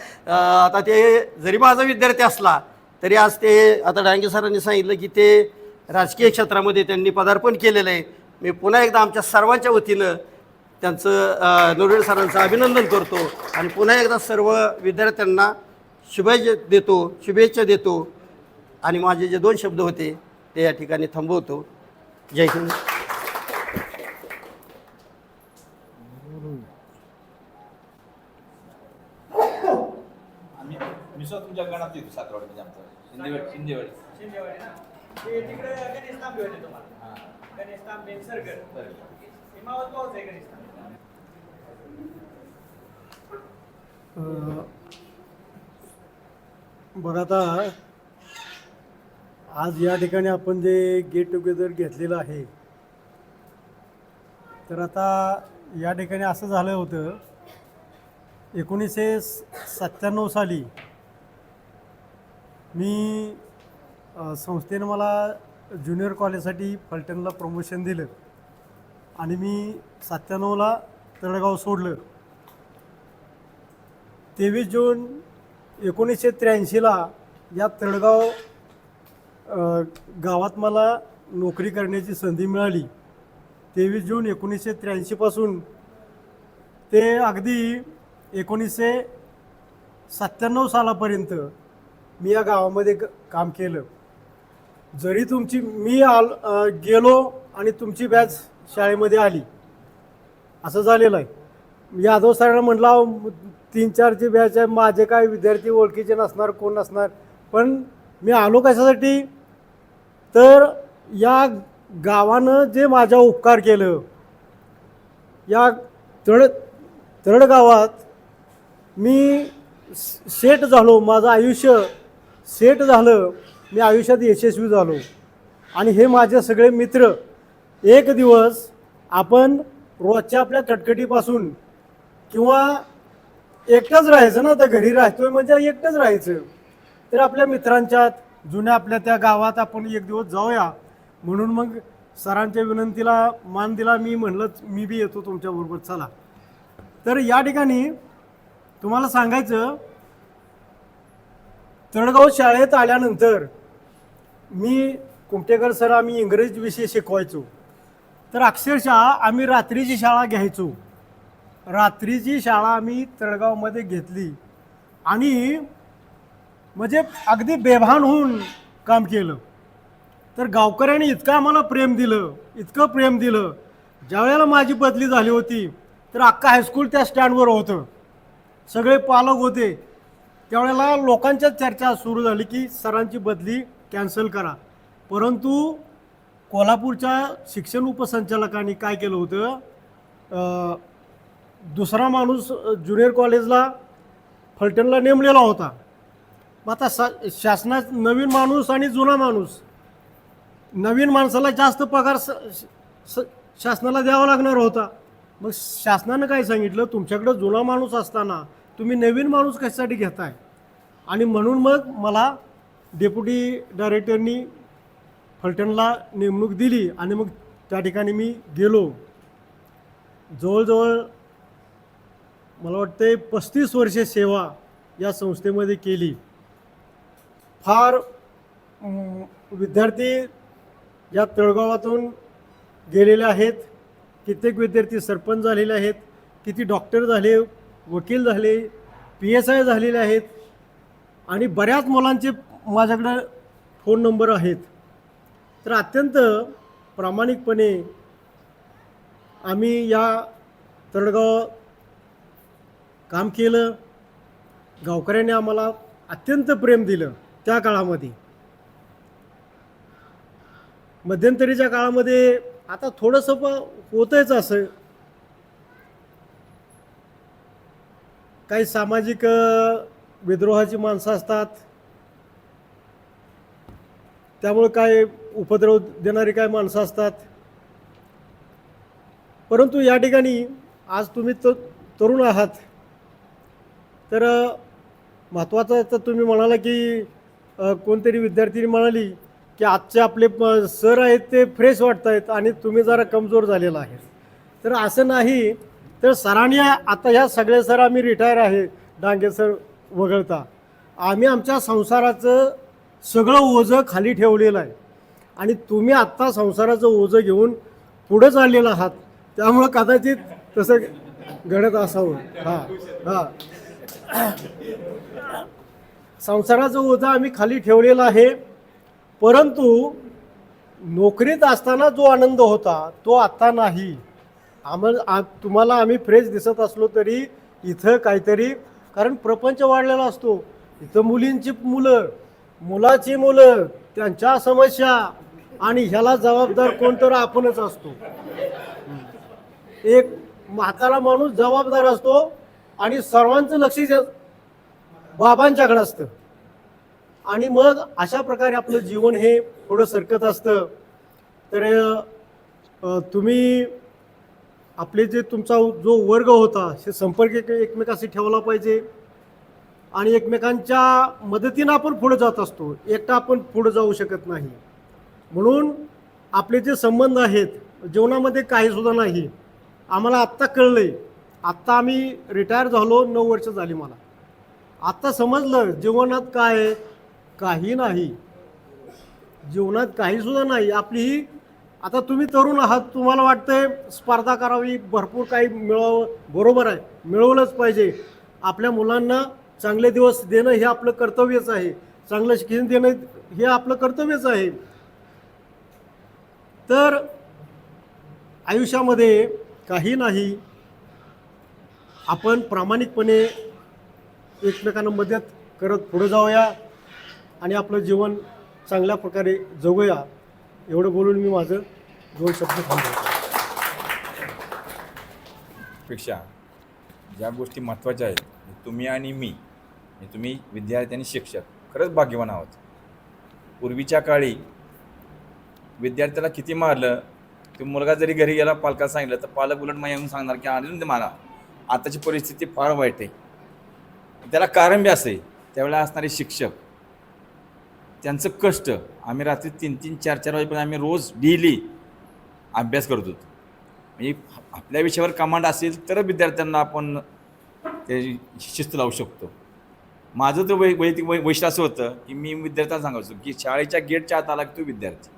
P: आता ते जरी माझा विद्यार्थी असला तरी आज ते आता डांगे सरांनी सांगितलं की ते राजकीय क्षेत्रामध्ये त्यांनी पदार्पण केलेलं आहे. मी पुन्हा एकदा आमच्या सर्वांच्या वतीनं त्यांचं नोरेल सरांचं अभिनंदन करतो आणि पुन्हा एकदा सर्व विद्यार्थ्यांना शुभेच्छा देतो आणि माझे जे 2 शब्द होते ते या ठिकाणी थांबवतो. जय हिंद.
H: मी सुद्धा तुमच्या गणात येतो सातरवाडीमध्ये आमचं शिंदेवाडी ना ते तिकडे गणेश तांबे होते तुम्हाला. गणेश तांबे सरगर हिमावत पाऊस आहे गणेश तांबे.
Q: बघा आता आज या ठिकाणी आपण जे गेट टुगेदर घेतलेलं आहे तर आता या ठिकाणी असं झालं होतं 1997 साली मी संस्थेनं मला ज्युनियर कॉलेजसाठी फलटणला प्रमोशन दिलं आणि मी 97ला तळगाव सोडलं. 23 जून 1983ला या तळगाव गावात मला नोकरी करण्याची संधी मिळाली. 23 जून 1983 पासून ते अगदी 1997 सालापर्यंत मी या गावामध्ये काम केलं. जरी मी गेलो आणि तुमची बॅच शाळेमध्ये आली असं झालेलं आहे. यादव सरांना म्हटलं 3-4ची बॅच आहे, माझे काय विद्यार्थी ओळखीचे नसणार कोण नसणार, पण मी आलो कशासाठी तर या गावानं जे माझा उपकार केलं या तळगावात मी सेट झालो. माझं आयुष्य सेट झालं. मी आयुष्यात यशस्वी झालो आणि हे माझे सगळे मित्र एक दिवस आपण रोजच्या आपल्या कटकटीपासून किंवा एकटंच राहायचं ना, तर घरी राहतोय म्हणजे एकटंच राहायचं, तर आपल्या मित्रांच्यात जुन्या आपल्या त्या गावात आपण एक दिवस जाऊया म्हणून मग सरांच्या विनंतीला मान दिला. मी म्हणलं मी बी येतो तुमच्याबरोबर चला. तर या ठिकाणी तुम्हाला सांगायचं तळगाव शाळेत आल्यानंतर मी कुमटेकर सर आम्ही इंग्रजी विषय शिकवायचो तर अक्षरशः आम्ही रात्रीची शाळा घ्यायचो रात्रीची शाळा आम्ही तळगावमध्ये घेतली आणि म्हणजे अगदी बेभान होऊन काम केलं. तर गावकऱ्यांनी इतकं आम्हाला प्रेम दिलं, इतकं प्रेम दिलं. ज्यावेळेला माझी बदली झाली होती तर अख्खा हायस्कूल त्या स्टँडवर होतं, सगळे पालक होते. त्यावेळेला लोकांच्या चर्चा सुरू झाली की सरांची बदली कॅन्सल करा. परंतु कोल्हापूरच्या शिक्षण उपसंचालकांनी काय केलं होतं, दुसरा माणूस ज्युनियर कॉलेजला फलटणला नेमलेला होता. मग आता शासनात नवीन माणूस आणि जुना माणूस, नवीन माणसाला जास्त पगार शासनाला द्यावा लागणार होता. मग शासनानं काय सांगितलं, तुमच्याकडं जुना माणूस असताना तुम्ही नवीन माणूस कशासाठी घेताय. आणि म्हणून मग मला डेप्युटी डायरेक्टरनी फलटणला नेमणूक दिली आणि मग त्या ठिकाणी मी गेलो. जवळजवळ मला वाटते 35 वर्षे सेवा या संस्थेमध्ये केली. फार विद्यार्थी या तळगावातून गेलेले आहेत, कित्येक विद्यार्थी सरपंच झालेले आहेत, किती डॉक्टर झाले, वकील झाले, PSI झालेले आहेत आणि बऱ्याच मुलांचे माझ्याकडे फोन नंबर आहेत. तर अत्यंत प्रामाणिकपणे आम्ही या तळगाव काम केलं. गावकऱ्यांनी आम्हाला अत्यंत प्रेम दिलं त्या काळामध्ये. मध्यंतरीच्या काळामध्ये आता थोडंसं होतंच असं, काही सामाजिक विद्रोहाची माणसं असतात, त्यामुळे काय उपद्रव देणारी काय माणसं असतात. परंतु या ठिकाणी आज तुम्ही तरुण आहात, तर महत्त्वाचं तर तुम्ही म्हणाला की कोणतरी विद्यार्थिनी म्हणाली की आजचे आपले सर आहेत ते फ्रेश वाटत आहेत आणि तुम्ही जरा कमजोर झालेला आहे. तर असं नाही. तर सरांनी आता ह्या सगळे सर आम्ही रिटायर आहे, डांगे सर वगळता, आम्ही आमच्या संसाराचं सगळं ओझं खाली ठेवलेलं आहे आणि तुम्ही आत्ता संसाराचं ओझं घेऊन पुढं चाललेलं आहात. त्यामुळं कदाचित तसं घडत असावं. हां संसाराचं ओझं आम्ही खाली ठेवलेलं आहे. परंतु नोकरीत असताना जो आनंद होता तो आत्ता नाही. तुम्हाला आम्ही फ्रेश दिसत असलो तरी इथं काहीतरी, कारण प्रपंच वाढलेला असतो. इथं मुलींची मुलं, मुलाची मुलं, त्यांच्या समस्या आणि ह्याला जबाबदार कोण तर आपणच असतो. एक म्हातारा माणूस जबाबदार असतो आणि सर्वांचं लक्ष बाबांच्याकडे असतं आणि मग अशा प्रकारे आपलं जीवन हे थोडं सरकत असतं. तर तुम्ही आपले जे तुमचा जो वर्ग होता हे संपर्क एकमेकाशी ठेवला पाहिजे आणि एकमेकांच्या मदतीनं आपण पुढे जात असतो, एकटा आपण पुढे जाऊ शकत नाही. म्हणून आपले जे संबंध आहेत जीवनामध्ये काहीसुद्धा नाही. आम्हाला आत्ता कळलं आहे, आत्ता आम्ही रिटायर झालो, 9 वर्ष झाली मला. आत्ता समजलं जीवनात काय आहे, काही नाही, जीवनात काहीसुद्धा नाही. आपली ही आता तुम्ही तरुण आहात, तुम्हाला वाटतंय स्पर्धा करावी, भरपूर काही मिळवावं, बरोबर आहे, मिळवलंच पाहिजे. आपल्या मुलांना चांगले दिवस देणं हे आपलं कर्तव्यच आहे, चांगलं शिक्षण देणं हे आपलं कर्तव्यच आहे. तर आयुष्यामध्ये काही नाही, आपण प्रामाणिकपणे एकमेकांना मदत करत पुढे जाऊया आणि आपलं जीवन चांगल्या प्रकारे जगूया. एवढं बोलून मी माझं 2 शब्द थांबवतो.
H: पेक्षा ज्या गोष्टी महत्त्वाच्या आहेत, तुम्ही आणि मी, तुम्ही विद्यार्थी आणि शिक्षक खरंच भाग्यवान आहोत. पूर्वीच्या काळी विद्यार्थ्याला किती मारलं, ते मुलगा जरी घरी गेला पालकाला सांगितलं तर पालक उलट येऊन सांगणार की आणून ते मारा. आताची परिस्थिती फार वाईट आहे. त्याला कारण बी असे त्यावेळेला असणारे शिक्षक, त्यांचं कष्ट. आम्ही रात्री 3-3, 4-4 वाजेपर्यंत आम्ही रोज डेली अभ्यास करत होतो. म्हणजे आपल्या विषयावर कमांड असेल तर विद्यार्थ्यांना आपण ते शिस्त लावू शकतो. माझं तर वैयक्तिक वैशिष्ट्य असं होतं की मी विद्यार्थ्यांना सांगायचो की शाळेच्या गेटच्या आत आला की तो विद्यार्थी,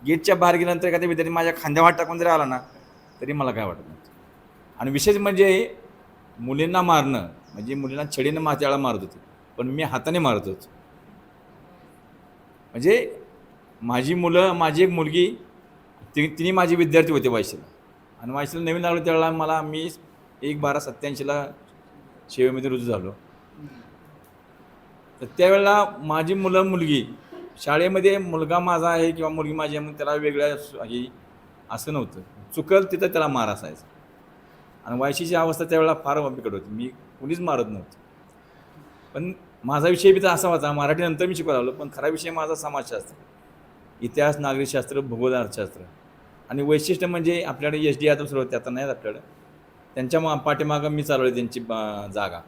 H: गेटच्या बाहेर गेल्यानंतर एखाद्या विद्यार्थी माझ्या खांद्यावर टाकून जरी आला ना तरी मला काय वाटत नव्हतं. आणि विशेष म्हणजे मुलींना मारणं म्हणजे मुलींना छडीनं त्यावेळेला मारत होते, पण मी हाताने मारत होतो. म्हणजे माझी मुलं, माझी एक मुलगी तिने माझी विद्यार्थी होते वायसीला, आणि वायसीला नवीन लागलो त्यावेळेला मी 1/12/87 सेवेमध्ये रुजू झालो. तर त्यावेळेला माझी मुलं मुलगी शाळेमध्ये मुलगा माझा आहे किंवा मुलगी माझी आहे म्हणून त्याला वेगळ्या ही असं नव्हतं. चुकल तिथं त्याला मार असायचा. आणि वायशीची अवस्था त्यावेळेला फार बिकट होती. मी कुणीच मारत नव्हतं. पण माझा विषय बी तर असा होता, मराठी नंतर मी शिकवायला लागलो, पण खरा विषय माझा समाजशास्त्र, इतिहास, नागरिकशास्त्र, भूगोल, अर्थशास्त्र. आणि वैशिष्ट्य म्हणजे आपल्याकडे SD यादव सर होते, आता नाही आपल्याकडं, त्यांच्या पाठीमागं मी चालवले त्यांची जागा.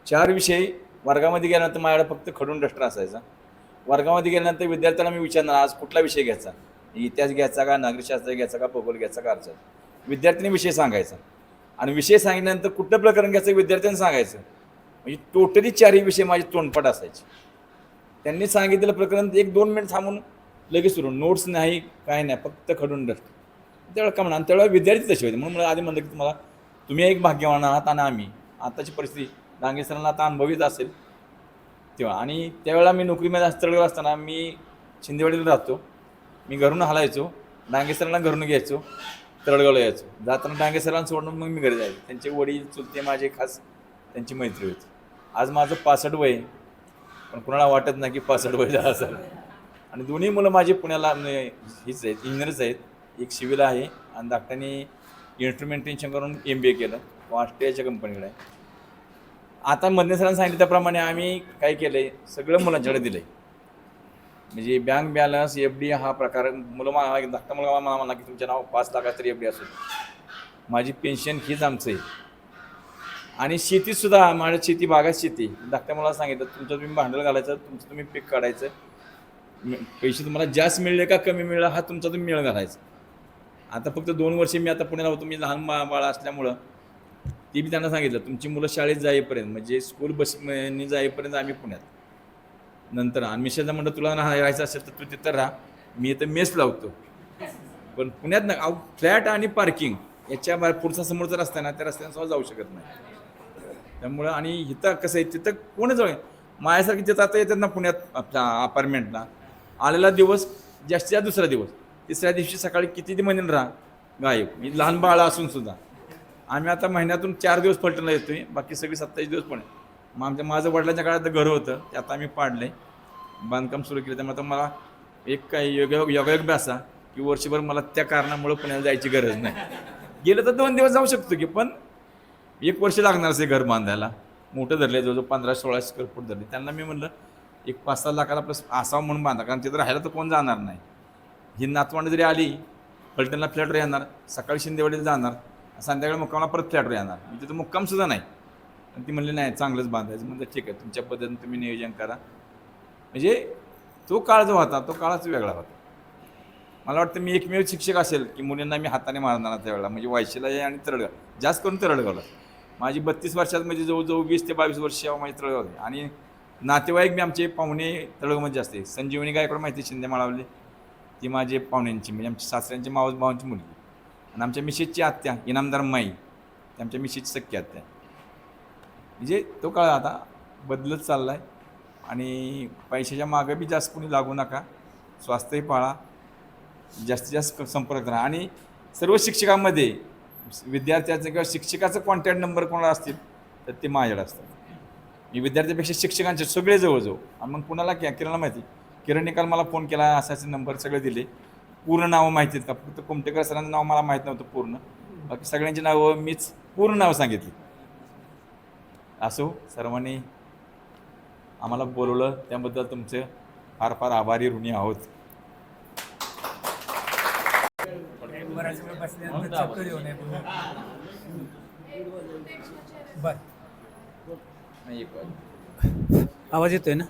H: 4 विषय वर्गामध्ये गेल्यानंतर माझ्याकडे फक्त खडून डस्टर असायचा. वर्गामध्ये गेल्यानंतर विद्यार्थ्यांना मी विचारणार आज कुठला विषय घ्यायचा, इतिहास घ्यायचा का, नागरिकशास्त्र घ्यायचा का, भूगोल घ्यायचा का, अर्थशास्त्र. विद्यार्थ्यांनी विषय सांगायचा आणि विषय सांगितल्यानंतर कुठलं प्रकरण घ्यायचं विद्यार्थ्यांनी सांगायचं. म्हणजे टोटली 4ही विषय माझी तोंडपाठ असायचे. त्यांनी सांगितलेलं प्रकरण 1-2 मिनिट थांबून लगेच सुरू, नोट्स नाही काय नाही, फक्त खडून डस्टर. त्यावेळेला का म्हणा, त्यावेळेला विद्यार्थी तसे होते. म्हणून मला आधी म्हणलं की तुम्हाला तुम्ही एक भाग्यवान आहात आणि आम्ही आताची परिस्थिती डांगे सरांना आता अनुभवीत असेल तेव्हा. आणि त्यावेळेला मी नोकरीमध्ये तळगाव असताना मी शिंदेवाडीला राहतो. मी घरून हलायचो, डांगे सरांना घरून घ्यायचो, तळगावला यायचो. जाताना डांगे सरांना सोडून मग मी घरी जायचो. त्यांचे वडील चुलते माझे खास त्यांची मैत्री होती. आज माझं 65 वय, पण कुणाला वाटत नाही की 65 वय झालं असेल. आणि दोन्ही मुलं माझी पुण्याला हीच आहेत, इंजिनियरच आहेत. एक सिव्हिल आहे आणि धाकट्याने इन्स्ट्रुमेंटेशन करून MBA केलं, ऑस्ट्रेलियाच्या कंपनीकडे आहे. आता मधने सरांनी सांगितलं त्याप्रमाणे आम्ही काय केलं आहे, सगळं मुलांच्याकडे दिलं आहे. म्हणजे बँक बॅलन्स, FD हा प्रकार. धाकटा मुलगा मला म्हणला की तुमच्या नाव 5 लाखाचं तरी FD असेल. माझी पेन्शन हीच आमचं आहे. आणि शेतीसुद्धा माझ्या शेती बागात शेती. धाकट्या मुलाला सांगितलं तुमचं तुम्ही भांडवल घालायचं, तुमचं तुम्ही पीक काढायचं, पैसे तुम्हाला जास्त मिळले का कमी मिळला हा तुमचा तुम्ही मेळ घालायचा. आता फक्त 2 वर्षे मी आता पुण्याला होतो. मी लहान बाळ असल्यामुळं ती बी त्यांना सांगितलं तुमची मुलं शाळेत जाईपर्यंत म्हणजे स्कूल बसनी जाईपर्यंत आम्ही पुण्यात. नंतर आणि मिशेला म्हणलं तुला राहायचं असेल तर तू तिथं राहा, मी इथं मेस लावतो. पण पुण्यात ना फ्लॅट आणि पार्किंग याच्या पुढचा समोरचा रस्ता ना, त्या रस्त्यानं जाऊ शकत नाही. त्यामुळं आणि इथं कसं आहे तिथं कोणच माझ्यासारखी तिथं आता येतात ना पुण्यात अपार्टमेंटला, आलेला दिवस जास्तीत दुसरा दिवस, तिसऱ्या दिवशी सकाळी किती महिन्यानं राहा गायब. मी लहान बाळ असून सुद्धा आम्ही आता महिन्यातून 4 दिवस फलटणला येतोय, बाकी सगळी 27 दिवस पण. मग माझं वडिलांच्या काळात घर होतं ते आता आम्ही पाडलंय, बांधकाम सुरू केलं. त्यामुळे आता मला एक काही योगायोग बी असा की वर्षभर मला त्या कारणामुळे पुण्याला जायची गरज नाही. गेलं तर 2 दिवस जाऊ शकतो की, पण 1 वर्ष लागणार असे घर बांधायला. मोठं धरले जवळजवळ 15-16 स्क्वेअर फूट धरले. त्यांना मी म्हणलं एक 5-7 लाखाला प्लस असावं म्हणून बांधा, कारण तिथं राहायला तर कोण जाणार नाही. ही नातवंड जरी आली फलटणला फ्लॅटवर येणार, सकाळी शिंदेवाडीला जाणार, संध्याकाळी मुक्कामला परत फ्लॅटवर येणार. मी तिथं मुक्कामसुद्धा नाही. आणि ती म्हणली नाही चांगलंच बांधायचं. म्हणजे ठीक आहे तुमच्या पद्धतीने तुम्ही नियोजन करा. म्हणजे तो काळ जो होता तो काळच वेगळा होता. मला वाटतं मी एकमेव शिक्षक असेल की मुलींना मी हाताने मारणार त्यावेळेला, म्हणजे वायशीला आणि तळगाव, जास्त करून तळगावला. माझी 32 वर्षात म्हणजे जवळजवळ 20 ते 22 वर्ष माझी तळगाव होते. आणि नातेवाईक मी आमचे पाहुणे तळगावमध्ये जास्त आहे. संजीवनी गायकवाड माहिती शिंदे माळावली, ती माझे पाहुण्यांची म्हणजे आमच्या सासऱ्यांची मावस भावांची मुलगी. आणि आमच्या मिसेसची आत्या इनामदार माई, ती आमच्या मिसेसची सख्खी आत्या. म्हणजे तो काळ आता बदलत चालला आहे. आणि पैशाच्या मागं बी जास्त कोणी लागू नका, स्वास्थ्यही पाळा, जास्तीत जास्त संपर्क राहा. आणि सर्व शिक्षकांमध्ये विद्यार्थ्याचं किंवा शिक्षकाचं कॉन्टॅक्ट नंबर कोणाला असतील तर ते माझ्याकडे असतात. मी विद्यार्थ्यापेक्षा शिक्षकांचे सगळे जवळजवळ. आणि मग कुणाला किरणला माहिती, किरणने काल मला फोन केला, असाचे नंबर सगळे दिले. पूर्ण नावं माहिती आहेत का, फक्त कुमटेकर सरांचं नाव मला माहीत नव्हतं पूर्ण, बाकी सगळ्यांची नावं मीच पूर्ण नावं सांगितली. असो, सर्वांनी आम्हाला बोलवलं त्याबद्दल तुमचे फार फार आभारी ऋणी आहोत.
R: आवाज येतोय ना?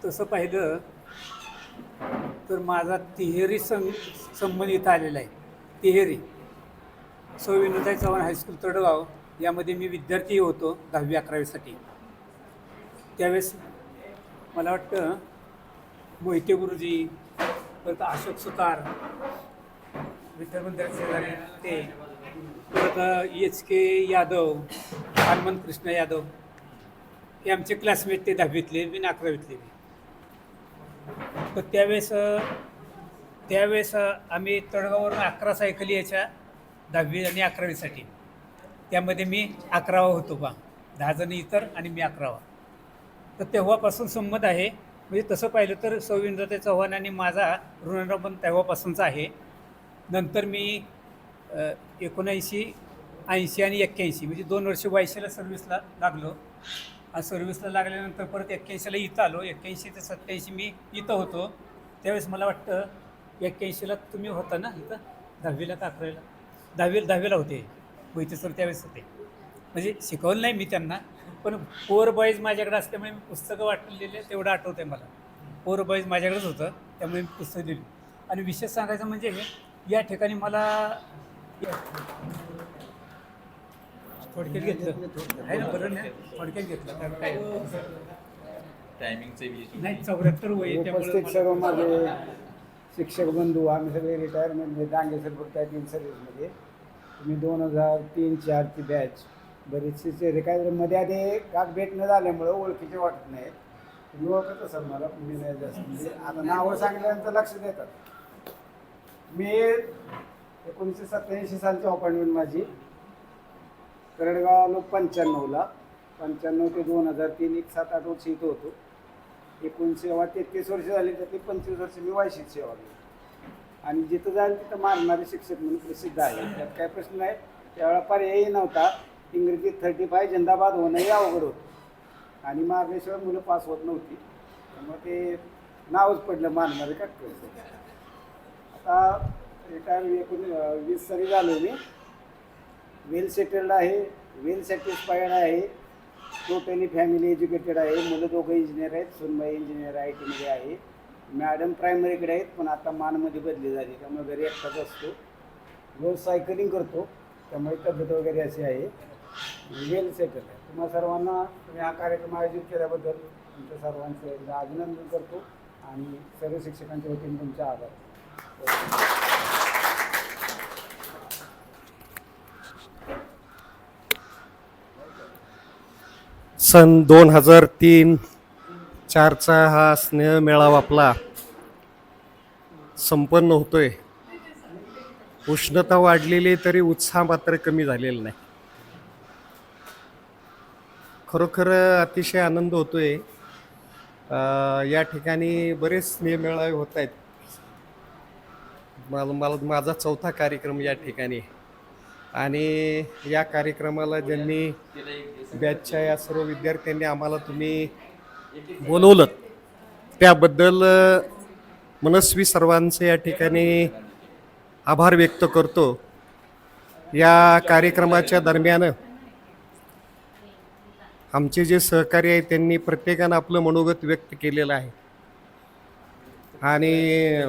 R: तसं पाहिलं तर माझा तिहेरी संबंधित आलेला आहे. तिहेरी सौ विनोताई चव्हाण हायस्कूल तडगाव यामध्ये मी विद्यार्थी होतो 10वी-11वीसाठी. त्यावेळेस मला वाटतं मोहिते गुरुजी, परत अशोक सुतार, विठ्ठल मंदिराचे शेजारी ते, परत एच के यादव, हनुमंत कृष्ण यादव, हे आमचे क्लासमेट ते 10वीतले बी 11वीतले बी. तर त्यावेळेस आम्ही तळगाववरून 11 सायकली यायच्या 10वी आणि 11वीसाठी. त्यामध्ये मी 11वा होतो 10 जण इतर आणि मी 11वा. तर तेव्हापासून संमत आहे. म्हणजे तसं पाहिलं तर सौविंद्रते चव्हाण आणि माझा ऋणानुबंध पण तेव्हापासूनचा आहे. नंतर मी 1980, 80 आणि 81 म्हणजे 2 वर्ष 82ला सर्व्हिसला लागलो. आणि सर्व्हिसला लागल्यानंतर परत 81ला इथं आलो. 81 ते 87 मी इथं होतो. त्यावेळेस मला वाटतं 81ला तुम्ही होता ना इथं 10वीला का 11वीला? 10वीला होते मोहिते सर त्यावेळेस होते. म्हणजे शिकवलं नाही मी त्यांना, पण पोर बॉईज माझ्याकडे असल्यामुळे मी पुस्तकं वाटलेले तेवढं आठवतं आहे मला. पोर बॉईज माझ्याकडेच होतं त्यामुळे मी पुस्तकं दिली. आणि विशेष सांगायचं म्हणजे या ठिकाणी मला थोडक्यात घेतलं आहे ना, बरं नाही थोडक्यात घेतलं कारण काय नाही 74 वय आहे, त्यामुळे
S: उपस्थित सर्व माझे शिक्षक बंधू, आम्ही सगळे रिटायरमेंटमध्ये डांगे सर फक्त इन सर्व्हिसमध्ये. तुम्ही 2003-04ची बॅच बरेचसे चेहरे काय मध्ये आधी गाठ भेट न झाल्यामुळं ओळखीचे वाटत नाही. तुम्ही ओळखत असाल मला, मी नाही जास्त म्हणजे आता नावं सांगितल्यानंतर लक्ष देतात. मी 1987 सालची अपॉइंटमेंट माझी. करडगाव आलो 95ला. 95 ते 2003 एक 7-8 वर्ष इथं होतो. एकूण सेवा 33 वर्ष झाली, त्यातली 25 वर्ष मी वायशीत सेवा केली. आणि जिथं जाईल तिथं मारणारे शिक्षक म्हणून प्रसिद्ध आहे, त्यात काय प्रश्न नाही. त्यावेळेला पर्यायही नव्हता. इंग्रजीत 35 जिंदाबाद होणंही अवघड होतं आणि मारल्याशिवाय मुलं पास होत नव्हती. त्यामुळे ते नावच पडलं मारणारे काटकर. आता रिटायर 19 साली झालो मी. वेल सेटल्ड आहे, वेल सॅटिस्फाईड आहे, टोटली फॅमिली एज्युकेटेड आहे. मुलं दोघं इंजिनियर आहेत. सुनबाई इंजिनियर IT मध्ये आहे. मॅडम प्रायमरीकडे आहेत, पण आता मानमध्ये बदली झाली त्यामुळे घरी एकटाच असतो. रोज सायकलिंग करतो त्यामुळे तब्येत वगैरे अशी आहे. वेल सेटल आहे. तुम्हा सर्वांना तुम्ही हा कार्यक्रम आयोजित केल्याबद्दल तुमच्या सर्वांचं एकदा अभिनंदन करतो आणि सर्व शिक्षकांच्या वतीने तुमचा आभार.
T: सन 2003-04चा हा स्नेह मेळावा आपला संपन्न होतोय. उष्णता वाढलेली तरी उत्साह मात्र कमी झालेला नाही. खरोखर अतिशय आनंद होतोय. या ठिकाणी बरेच स्नेह मेळावे होत आहेत. माझा 4था कार्यक्रम या ठिकाणी आणि या कार्यक्रमाला ज्यांनी बॅचच्या या सर्व विद्यार्थ्यांनी आम्हाला तुम्ही बोलवलं त्याबद्दल मनस्वी सर्वांचे या ठिकाणी आभार व्यक्त करतो. या कार्यक्रमाच्या दरम्यान आमचे जे सहकारी आहेत त्यांनी प्रत्येकानं आपलं मनोगत व्यक्त केलेलं आहे. आणि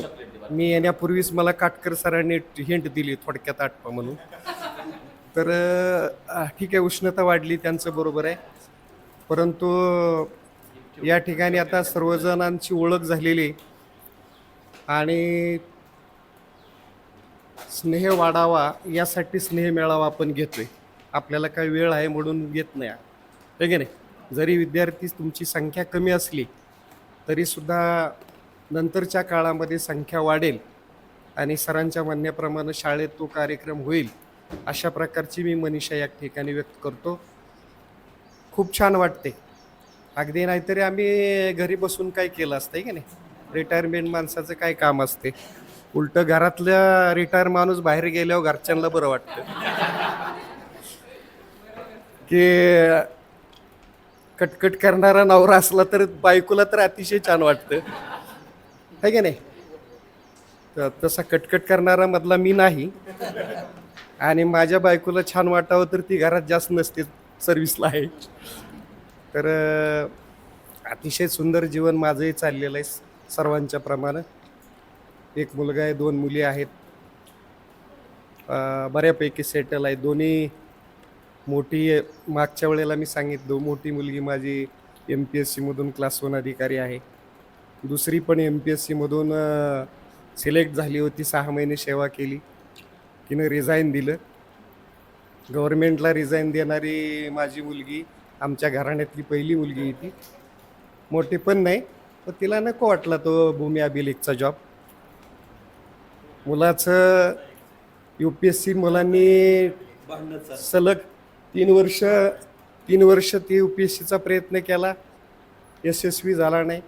T: मी येण्यापूर्वीच मला काटकर सरांनी हिंट दिली थोडक्यात आठवा म्हणून. तर ठीक आहे, उष्णता वाढली त्यांचं बरोबर आहे, परंतु या ठिकाणी आता सर्वजणांची ओळख झालेली आणि स्नेह वाढावा यासाठी स्नेह मेळावा आपण घेतोय. आपल्याला काही वेळ आहे म्हणून घेत नाही आहे की नाही. जरी विद्यार्थी तुमची संख्या कमी असली तरीसुद्धा नंतरच्या काळामध्ये संख्या वाढेल आणि सरांच्या म्हणण्याप्रमाणे शाळेत तो कार्यक्रम होईल अशा प्रकारची मी मनीषा या ठिकाणी व्यक्त करतो. खूप छान वाटते. अगदी नाहीतरी आम्ही घरी बसून काय केलं असतं की नाही. रिटायरमेंट माणसाचं काय काम असते. उलटं घरातल्या रिटायर माणूस बाहेर गेल्यावर घरच्यांना बरं वाटतं की कटकट करणारा नवरा असला तर बायकोला तर अतिशय छान वाटतं आहे की नाही. तसा कटकट करणारा मधला मी नाही आणि माझ्या बायकोला छान वाटावं तर ती घरात जास्त नसते, सर्व्हिसला आहे. तर अतिशय सुंदर जीवन माझंही चाललेलं आहे सर्वांच्या प्रमाणे. एक मुलगा आहे, 2 मुली आहेत. बऱ्यापैकी सेटल आहे. दोन्ही मोठी मागच्या वेळेला मी सांगितलं मोठी मुलगी माझी MPSC मधून क्लास 1 अधिकारी आहे. दुसरी पण MPSC मधून सिलेक्ट झाली होती, 6 महिने सेवा केली, तिनं रिझाईन दिलं. गव्हर्नमेंटला रिझाईन देणारी माझी मुलगी आमच्या घराण्यातली पहिली मुलगी आहे ती. मोठी पण नाही, पण तिला नको वाटला तो भूमी अभिलेखचा जॉब. मुलाचं UPSC मुलांनी सलग 3 वर्ष ती UPSCचा प्रयत्न केला, यशस्वी झाला नाही.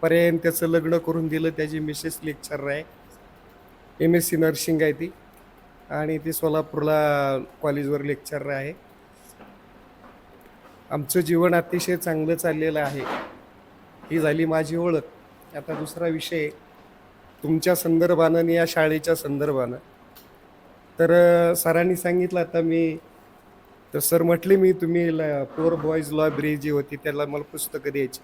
T: पर्यायी त्याचं लग्न करून दिलं. त्याची मिसेस लेक्चरर आहे, MSc नर्सिंग आहे ती, आणि ती सोलापूरला कॉलेजवर लेक्चरर आहे. आमचं जीवन अतिशय चांगलं चाललेलं आहे. ही झाली माझी ओळख. आता दुसरा विषय तुमच्या संदर्भानं आणि या शाळेच्या संदर्भानं. तर सरांनी सांगितलं, आता मी तर सर म्हटले मी तुम्ही पोर बॉईज लायब्ररी जी होती त्याला मला पुस्तकं द्यायची,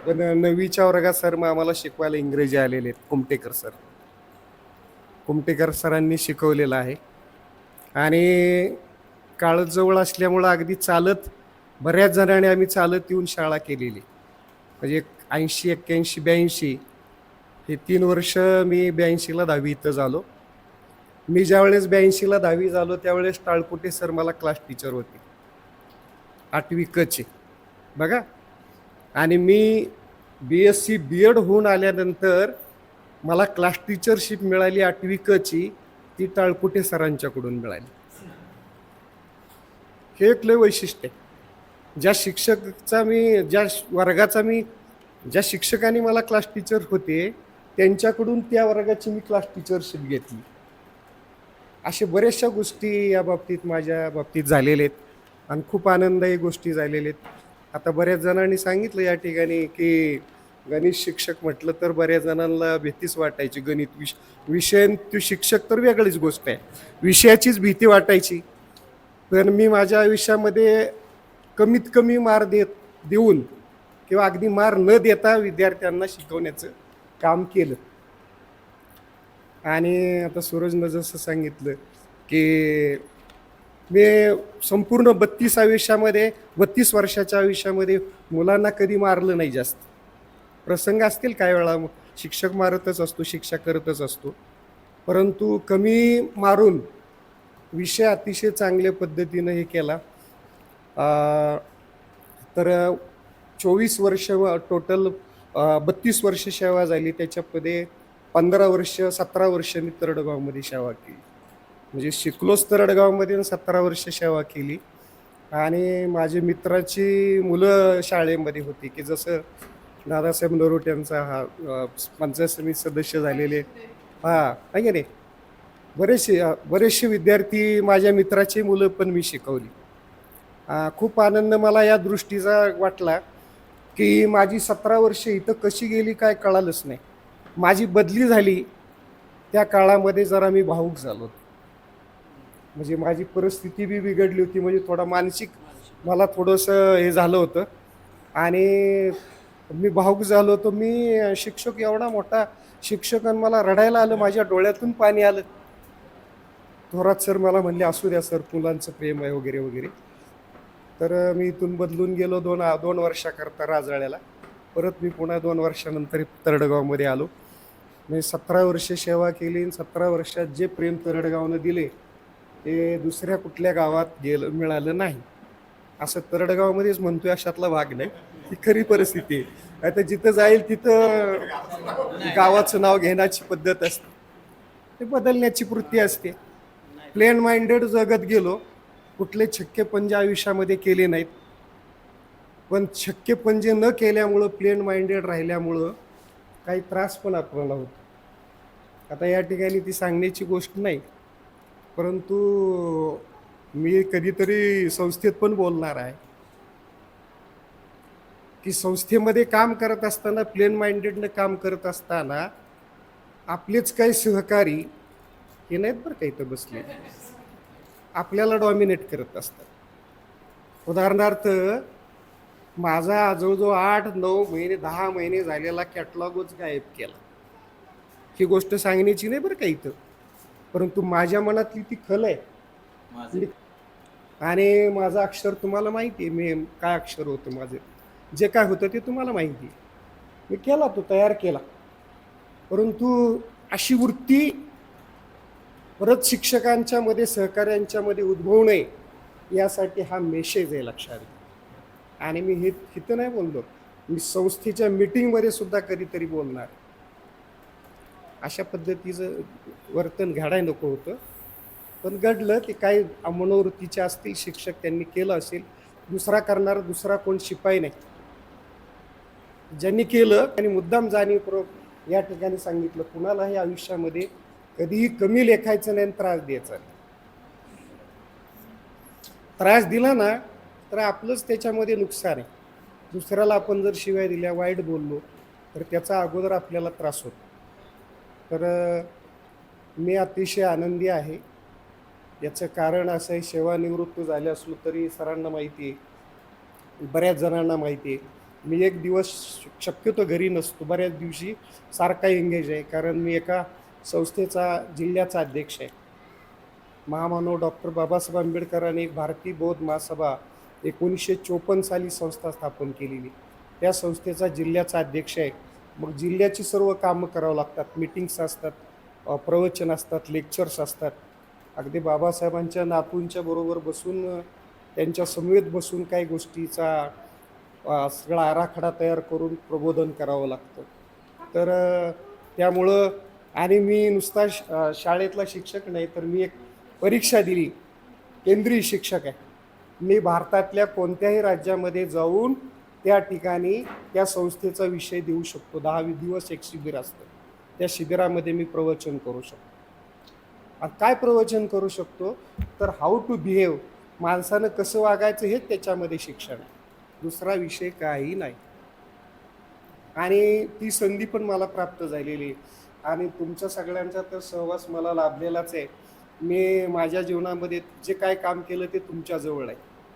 T: पण 9वीच्या वर्गात सर मग आम्हाला शिकवायला इंग्रजी आलेले आहेत. कुमटेकर सरांनी शिकवलेलं आहे. आणि काळ जवळ असल्यामुळं अगदी चालत बऱ्याच जणांनी आम्ही चालत येऊन शाळा केलेली. म्हणजे 80, 81, 82 हे 3 वर्ष मी 82ला 10वी इथं झालो. मी ज्यावेळेस 82ला 10वी झालो त्यावेळेस टाळकुटे सर मला क्लास टीचर होते, 8वी क बघा. आणि मी BSc BEd होऊन आल्यानंतर मला क्लास टीचरशिप मिळाली 8वी क ती टाळकुटे सरांच्याकडून मिळाली. हे एक लय वैशिष्ट्य आहे. ज्या शिक्षकांनी मला क्लास टीचर होते त्यांच्याकडून त्या वर्गाची मी क्लास टीचरशिप घेतली. अशा बऱ्याचशा गोष्टी या बाबतीत माझ्या बाबतीत झालेल्या आहेत आणि खूप आनंददायी गोष्टी झालेल्या आहेत. आता बऱ्याच जणांनी सांगितलं या ठिकाणी की गणित शिक्षक म्हटलं तर बऱ्याच जणांना भीतीच वाटायची. गणित विषय तो शिक्षक तर वेगळीच गोष्ट आहे, विषयाचीच भीती वाटायची. पण मी माझ्या आयुष्यामध्ये कमीत कमी मार देऊन किंवा अगदी मार न देता विद्यार्थ्यांना शिकवण्याचं काम केलं. आणि आता सूरजनं जसं सांगितलं की मी संपूर्ण 32 वर्षाच्या आयुष्यामध्ये मुलांना कधी मारलं नाही. जास्त प्रसंग असतील काही वेळा शिक्षक मारतच असतो, शिक्षा करतच असतो, परंतु कमी मारून विषय अतिशय चांगल्या पद्धतीनं हे केला. तर 24 वर्ष टोटल 32 वर्ष सेवा झाली. त्याच्यामध्ये 17 वर्ष मी तरडगावमध्ये सेवा केली. म्हणजे शिकलोच तरडगावमध्ये आणि 17 वर्ष सेवा केली. आणि माझे मित्राची मुलं शाळेमध्ये होती की जसं दादासाहेब नरोट्यांचा हा पंचायत समिती सदस्य झालेले, आहे की नाही, बरेचसे विद्यार्थी माझ्या मित्राची मुलं पण मी शिकवली. खूप आनंद मला या दृष्टीचा वाटला की माझी 17 वर्ष इथं कशी गेली काय कळालंच नाही. माझी बदली झाली त्या काळामध्ये जरा मी भावूक झालो. म्हणजे माझी परिस्थिती बी बिघडली होती, म्हणजे थोडा मानसिक मला थोडंसं हे झालं होतं आणि मी भावूक झालो होतो. मी शिक्षक एवढा मोठा शिक्षकांना मला रडायला आलं, माझ्या डोळ्यातून पाणी आलं. थोरात सर मला म्हणले असू द्या सर, मुलांचं प्रेम आहे वगैरे वगैरे. तर मी इथून बदलून गेलो 2 वर्षाकरता राजाळ्याला. परत मी पुन्हा 2 वर्षानंतर तरडगावमध्ये आलो. मी 17 वर्ष सेवा केली. 17 वर्षात जे प्रेम तरडगावनं दिले ते दुसऱ्या कुठल्या गावात मिळालं नाही. असं तरडगावमध्येच म्हणतोय अशातला भाग नाही, ही खरी परिस्थिती आहे. आता जिथं जाईल तिथं गावाचं नाव घेण्याची पद्धत असते, ते बदलण्याची वृत्ती असते. प्लेन माइंडेड जगत गेलो, कुठले छक्के पंजे आयुष्यामध्ये केले नाहीत. पण छक्के पंजे न केल्यामुळं, प्लेन माइंडेड राहिल्यामुळं काही त्रास पण आपल्याला होतो. आता या ठिकाणी ती सांगण्याची गोष्ट नाही, परंतु मी कधीतरी संस्थेत पण बोलणार आहे की संस्थेमध्ये काम करत असताना, प्लेन माइंडेडनं काम करत असताना आपलेच काही सहकारी हे नाहीत बरं का इथं बसले, आपल्याला डॉमिनेट करत असतात. उदाहरणार्थ माझा जवळजवळ 8, 9 महिने 10 महिने झालेला कॅटलॉगच गायब केला. ही गोष्ट सांगण्याची नाही बरं का इथं, परंतु माझ्या मनातली ती खल आहे. आणि माझं अक्षर तुम्हाला माहिती आहे, मी काय अक्षर होतं माझं, जे काय होतं ते तुम्हाला माहिती आहे. मी केला, तो तयार केला, परंतु अशी वृत्ती परत शिक्षकांच्या मध्ये सहकाऱ्यांच्या मध्ये उद्भवू नये यासाठी हा मेसेज आहे लक्षात घ्या. आणि मी हे इथं नाही बोललो, मी संस्थेच्या मीटिंगमध्ये सुद्धा कधीतरी बोलणार. अशा पद्धतीचं वर्तन घडायला नको होतं, पण घडलं. ते काही मनोवृत्तीचे असतील शिक्षक, त्यांनी केलं असेल. दुसरा करणारा दुसरा कोण शिपाई नाही. ज्यांनी केलं त्यांनी मुद्दाम जाणीवपूर्वक या ठिकाणी सांगितलं, कुणालाही आयुष्यामध्ये कधीही कमी लेखायचं नाही, त्रास द्यायचा नाही. त्रास दिला ना तर आपलंच त्याच्यामध्ये नुकसान आहे. दुसऱ्याला आपण जर शिवाय दिल्या, वाईट बोललो, तर त्याचा अगोदर आपल्याला त्रास होतो. तर मी अतिशय आनंदी आहे. याचं कारण असं आहे, सेवानिवृत्त झाले असलो तरी सरांना माहिती आहे, बऱ्याच जणांना माहिती आहे, मी एक दिवस शक्यतो घरी नसतो, बऱ्याच दिवशी सारखा एंगेज आहे. कारण मी एका संस्थेचा जिल्ह्याचा अध्यक्ष आहे. महामानव डॉक्टर बाबासाहेब आंबेडकरांनी भारतीय बौद्ध महासभा 1954 साली संस्था स्थापन केलेली, त्या संस्थेचा जिल्ह्याचा अध्यक्ष आहे. मग जिल्ह्याची सर्व कामं करावं लागतात. मीटिंग्स असतात, प्रवचन असतात, लेक्चर्स असतात. अगदी बाबासाहेबांच्या नातूंच्या बरोबर बसून, त्यांच्या समवेत बसून काही गोष्टीचा सगळा आराखडा तयार करून प्रबोधन करावं लागतं. तर त्यामुळं, आणि मी नुसता शाळेतला शिक्षक नाही, तर मी एक परीक्षा दिली, केंद्रीय शिक्षक आहे. मी भारतातल्या कोणत्याही राज्यामध्ये जाऊन त्या ठिकाणी त्या संस्थेचा विषय देऊ शकतो. 10 दिवस एक शिबिर असतं, त्या शिबिरामध्ये मी प्रवचन करू शकतो. आणि काय प्रवचन करू शकतो तर हाऊ टू बिहेव, माणसानं कसं वागायचं हे त्याच्यामध्ये शिक्षण आहे, दुसरा विषय काही नाही. आणि ती संधी पण मला प्राप्त झालेली आहे. आणि तुमच्या सगळ्यांचा तर सहवास मला लाभलेलाच आहे. मी माझ्या जीवनामध्ये जे काय काम केलं ते तुमच्याजवळ आहे.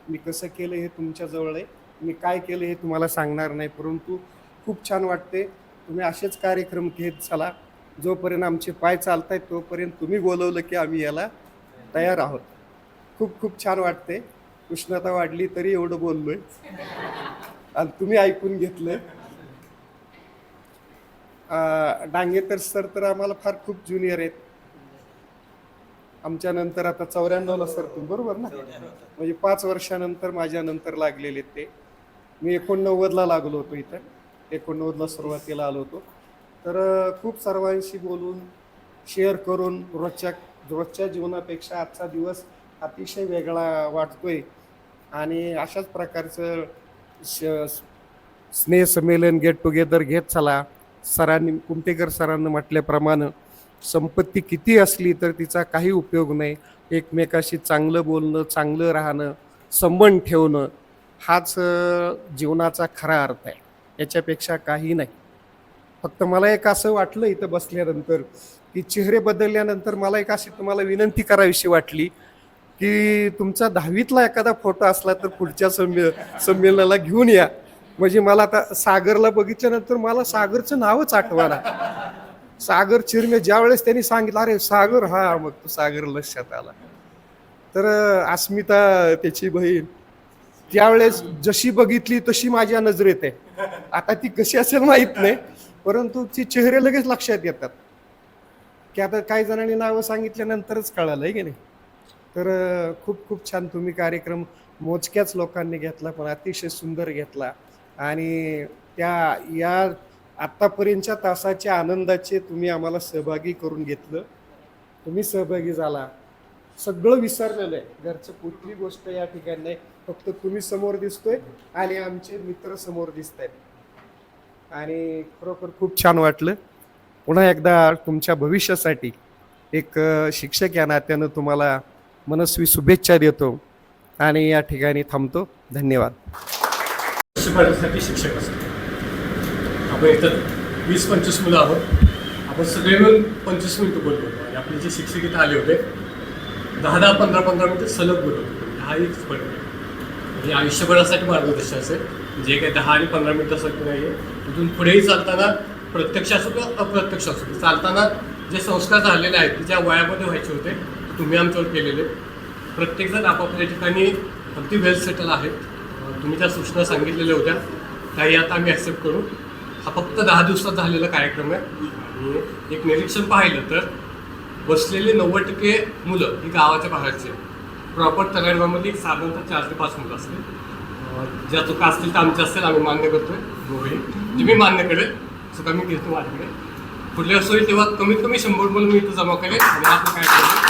T: मी कसं केलं हे तुमच्याजवळ आहे. मी काय केलं हे तुम्हाला सांगणार नाही, परंतु खूप छान वाटते. तुम्ही असेच कार्यक्रम घेत चला. जोपर्यंत आमचे पाय चालत आहेत तोपर्यंत तुम्ही बोलवलं की आम्ही याला तयार आहोत. खूप खूप छान वाटते. उष्णता वाढली तरी एवढं बोललोय आणि तुम्ही ऐकून घेतलं. डांगे सर तर आम्हाला फार खूप ज्युनियर आहेत. आमच्या नंतर आता 94ला सर तुम्ही बरोबर ना, म्हणजे 5 वर्षानंतर माझ्या नंतर लागलेले ते. मी 89ला लागलो होतो इथं, 89ला सुरुवातीला आलो होतो. तर खूप सर्वांशी बोलून, शेअर करून, रोजच्या जीवनापेक्षा आजचा दिवस अतिशय वेगळा वाटतोय. आणि अशाच प्रकारचं स्नेहसंमेलन, गेट टुगेदर घेत चला. सरांनी, कुमटेकर सरांनी म्हटल्याप्रमाणे संपत्ती किती असली तर तिचा काही उपयोग नाही. एकमेकाशी चांगलं बोलणं, चांगलं राहणं, संबंध ठेवणं हाच जीवनाचा खरा अर्थ आहे. याच्यापेक्षा काही नाही. फक्त मला एक असं वाटलं इथं बसल्यानंतर की चेहरे बदलल्यानंतर मला एक अशी तुम्हाला विनंती करावीशी वाटली की तुमचा 10वीतला एखादा फोटो असला तर पुढच्या संमेलनाला घेऊन या. म्हणजे मला आता सागरला बघितल्यानंतर मला सागरचं नावच आठवलं. सागर चिरमे, ज्यावेळेस त्यांनी सांगितलं अरे सागर, हा, मग तो सागर लक्षात आला. तर अस्मिता त्याची बहीण, त्यावेळेस जशी बघितली तशी माझ्या नजरेत आहे. आता ती कशी असेल माहीत नाही, परंतु ती चेहरे लगेच लक्षात येतात. की आता काही जणांनी नावं सांगितल्यानंतरच कळालं आहे की नाही. तर खूप खूप छान तुम्ही कार्यक्रम मोजक्याच लोकांनी घेतला, पण अतिशय सुंदर घेतला. आणि त्या या आत्तापर्यंतच्या तासाच्या आनंदाचे तुम्ही आम्हाला सहभागी करून घेतलं. तुम्ही सहभागी झाला. सगळं विसरलेलं आहे, घरचं कुठली गोष्ट या ठिकाणी नाही. फक्त तुम्ही समोर दिसतोय आणि आमचे मित्र समोर दिसत आहेत. आणि खरोखर खूप छान वाटलं. पुन्हा एकदा तुमच्या भविष्यासाठी एक शिक्षक या नात्यानं तुम्हाला मनस्वी शुभेच्छा देतो आणि या ठिकाणी थांबतो. धन्यवाद.
B: शिकवण्यासाठी शिक्षक असतो. आपण इथं 20-25 मुलं आहोत. आपण सगळे मिळून 25 मिनिटं बोलतो आणि आपले जे शिक्षक इथं आले होते 10-15 मिनिटं सलग बोलतो. हा एक फरक आहे. म्हणजे आयुष्यभरासाठी मार्गदर्शन असेल, जे काही 10 आणि 15 मिनिटासाठी नाही आहे. तिथून पुढेही चालताना प्रत्यक्ष असो किंवा अप्रत्यक्ष असो, चालताना जे संस्कार झालेले आहेत की ज्या वयामध्ये व्हायचे होते तुम्ही आमच्यावर केलेले. प्रत्येकजण आपापल्या ठिकाणी अगदी वेल सेटल आहेत. तुम्ही ज्या सूचना सांगितलेल्या होत्या काही आता आम्ही ॲक्सेप्ट करू. हा फक्त 10 दिवसात झालेला कार्यक्रम आहे. आणि एक निरीक्षण पाहिलं तर बसलेले 90% मुलं ही गावाच्या बाहेरचे प्रॉपर तळेगावमध्ये साधारणतः 4 ते 5 मुलं असतील. ज्या चुका असतील तर आमच्या असतील, आम्ही मान्य करतोय दोघेही. जे मी मान्य करेल चुका मी घेतो माझ्याकडे. पुढल्या वेळेस होईल तेव्हा कमीत कमी 100 मुलं मी इथं जमा करेल. आणि आपण काय केलं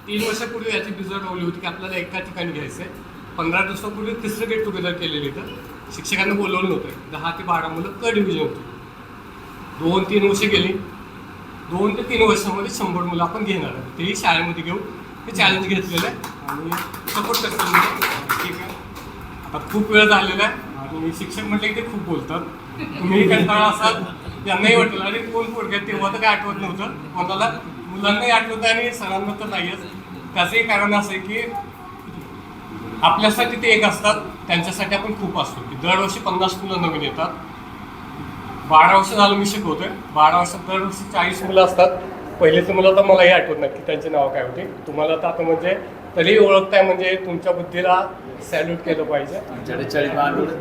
B: 3 वर्षापूर्वी याची बिजर रोवली होती की आपल्याला एका ठिकाणी घ्यायचं आहे. 15 दिवसापूर्वी तिसरं गेट टुगेदर केलेलं इथं. शिक्षकांना बोलवलं नव्हतं. 10 ते 12 मुलं क डिव्हिजन होती. 2-3 वर्षे गेली. 2 ते 3 वर्षामध्ये 100 मुलं आपण घेणार आहे. तेही शाळेमध्ये घेऊन हे चॅलेंज घेतलेलं आहे आणि सपोर्ट करतो. ठीक आहे, आता खूप वेळ झालेला आहे आणि शिक्षक म्हटले की ते खूप बोलतात. तुम्ही कंटाळा असाल, त्यांनाही वाटलं आणि कोण पोरग्यात तेव्हा तर काय आठवत नव्हतं. कोणाला मुलांनाही आठवतं आणि सरांना तर नाहीच. त्याचंही कारण असं आहे की आपल्यासाठी ते एक असतात, त्यांच्यासाठी आपण खूप असतो. की दरवर्षी 50 मुलं नवीन येतात. 12 वर्ष झालं मी शिकवतोय. 12 वर्षात दरवर्षी 40 मुलं असतात. पहिलेचं मुलं तर मलाही आठवत नाही की त्यांची नावं काय होती. तुम्हाला तर आता म्हणजे तरी ओळखताय म्हणजे तुमच्या बुद्धीला सॅल्यूट केलं पाहिजे.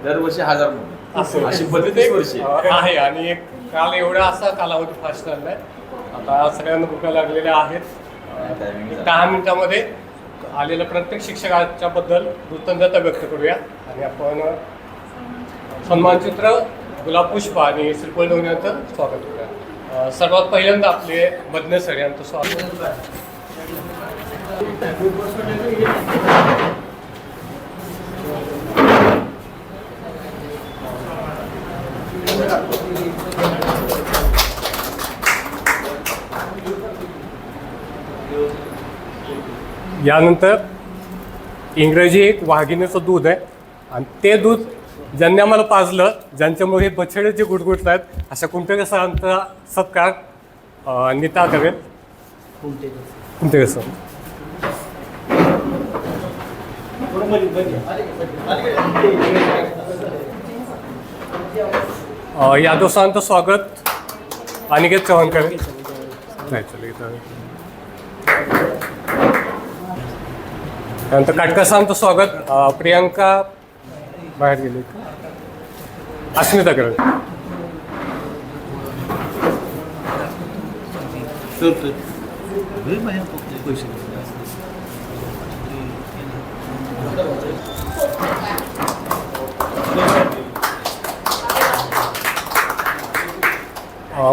H: दरवर्षी 1000 मुलं अशी 32 वर्षे
B: आहे. आणि एक काल एवढा असा कालावधी फास्ट झालाय. आता सगळ्यांना भुका लागलेल्या आहेत. 10 मिनिटामध्ये आलेल्या प्रत्येक शिक्षकाच्या बद्दल कृतज्ञता व्यक्त करूया आणि आपण सन्मानचित्र गुलाबपुष्प आणि श्रीफळ देऊन यांचं स्वागत करूया. सर्वात पहिल्यांदा आपले मदने सर यांचं स्वागत. यानंतर इंग्रजी एक वाघिणीचं दूध आहे आणि ते दूध ज्यांनी आम्हाला पाजलं, ज्यांच्यामुळे हे बछडे जे गुटगुटत आहेत, अशा कुमटेकर सरांचा सत्कार नीता करेल. कुमटेकर सर. यादव सरांचं स्वागत अनिकेत चव्हाण करेल. नाही चल इथं. त्यानंतर काटकर सरांचं स्वागत प्रियांका बाहेर गेले. अस्मिता करेल.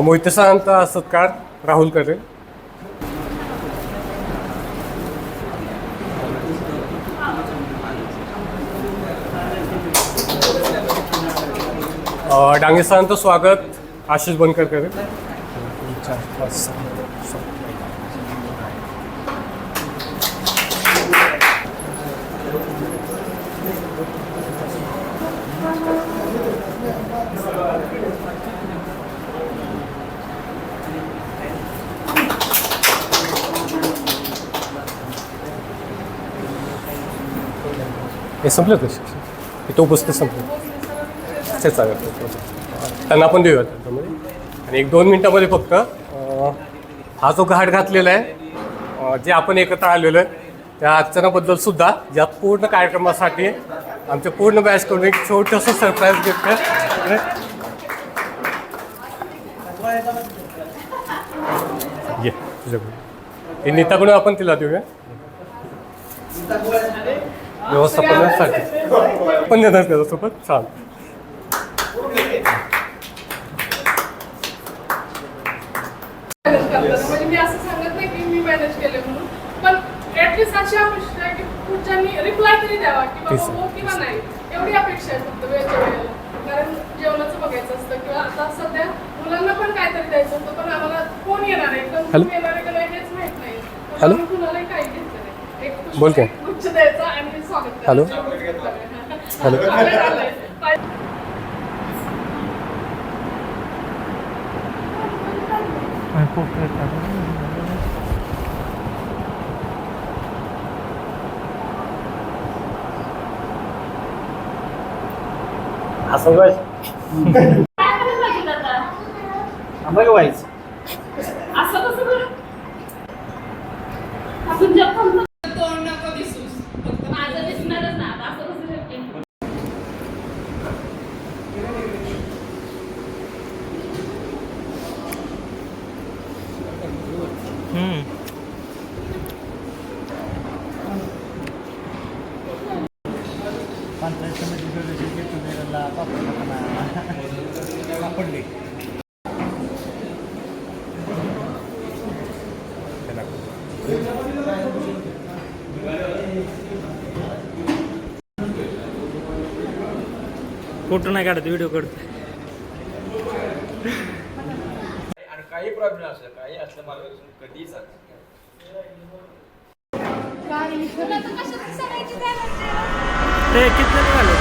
B: मोहिते सरांचा सत्कार राहुल करेल. डांगे सरांचं स्वागत आशिष बनकर करेल. हे संपलं का शिक्षण? तो पुस्तक संपलं. ते चालेल, त्यांना आपण देऊया त्याच्यामध्ये. आणि 1-2 मिनटामध्ये फक्त हा जो घाट घातलेला आहे, जे आपण एकत्र आलेलो आहे त्या अर्चनाबद्दल सुद्धा या पूर्ण कार्यक्रमासाठी आमच्या पूर्ण बॅचकडून एक छोटंसं सरप्राईज गिफ्ट आहे. ये तुझ्याकडून हे नीताकडून आपण तिला देऊया व्यवस्थापनासाठी. पण देणार त्याच्यासोबत. छान.
C: म्हणजे मी असं सांगत नाही की मी मॅनेज केले म्हणून, पण ऍटलीस्ट अशी अपेक्षा आहे की पुढच्यांनी रिप्लाय तरी द्यावा की बाबा हो किंवा नाही. एवढी अपेक्षा आहे फक्त वेळच्या वेळेला. कारण जेवणाचं बघायचं असतं किंवा आता सध्या मुलांना पण काहीतरी द्यायचं असतं, पण आम्हाला कोण येणार आहे, कोण येणार आहे का नाही हेच माहित नाही.
B: हॅलो,
C: कुणालाही काही घेतलं नाही. एक
B: बोल काय
C: गुच्छ द्यायचा आणि स्वागत
B: हॅलो
C: हॅलो
J: असं बस आम्हाला व्हायचं
A: असं कसं बरं? आपण जप
C: तोंड नको दिसूस.
A: माझं दिसणारच ना. असं कसं शक्य?
J: पंचायत समिती सदस्य घेतलेला सापडले. फोटो नाही काढत, व्हिडिओ काढतो.
H: आणि काही प्रॉब्लेम असलं काही असलं मार्गदर्शन कधीही सांग.
J: ते किती झाले?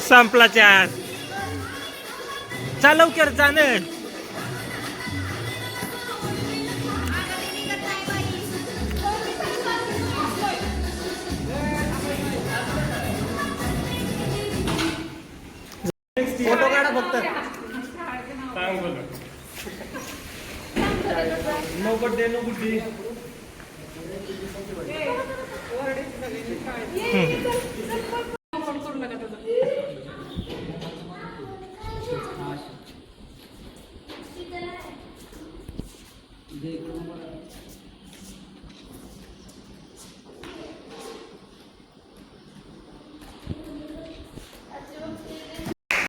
J: संपला चार. चाल लवकर जाणं.
F: फोटो काढा फक्त.
J: नो बड्डे नो गुड्डी.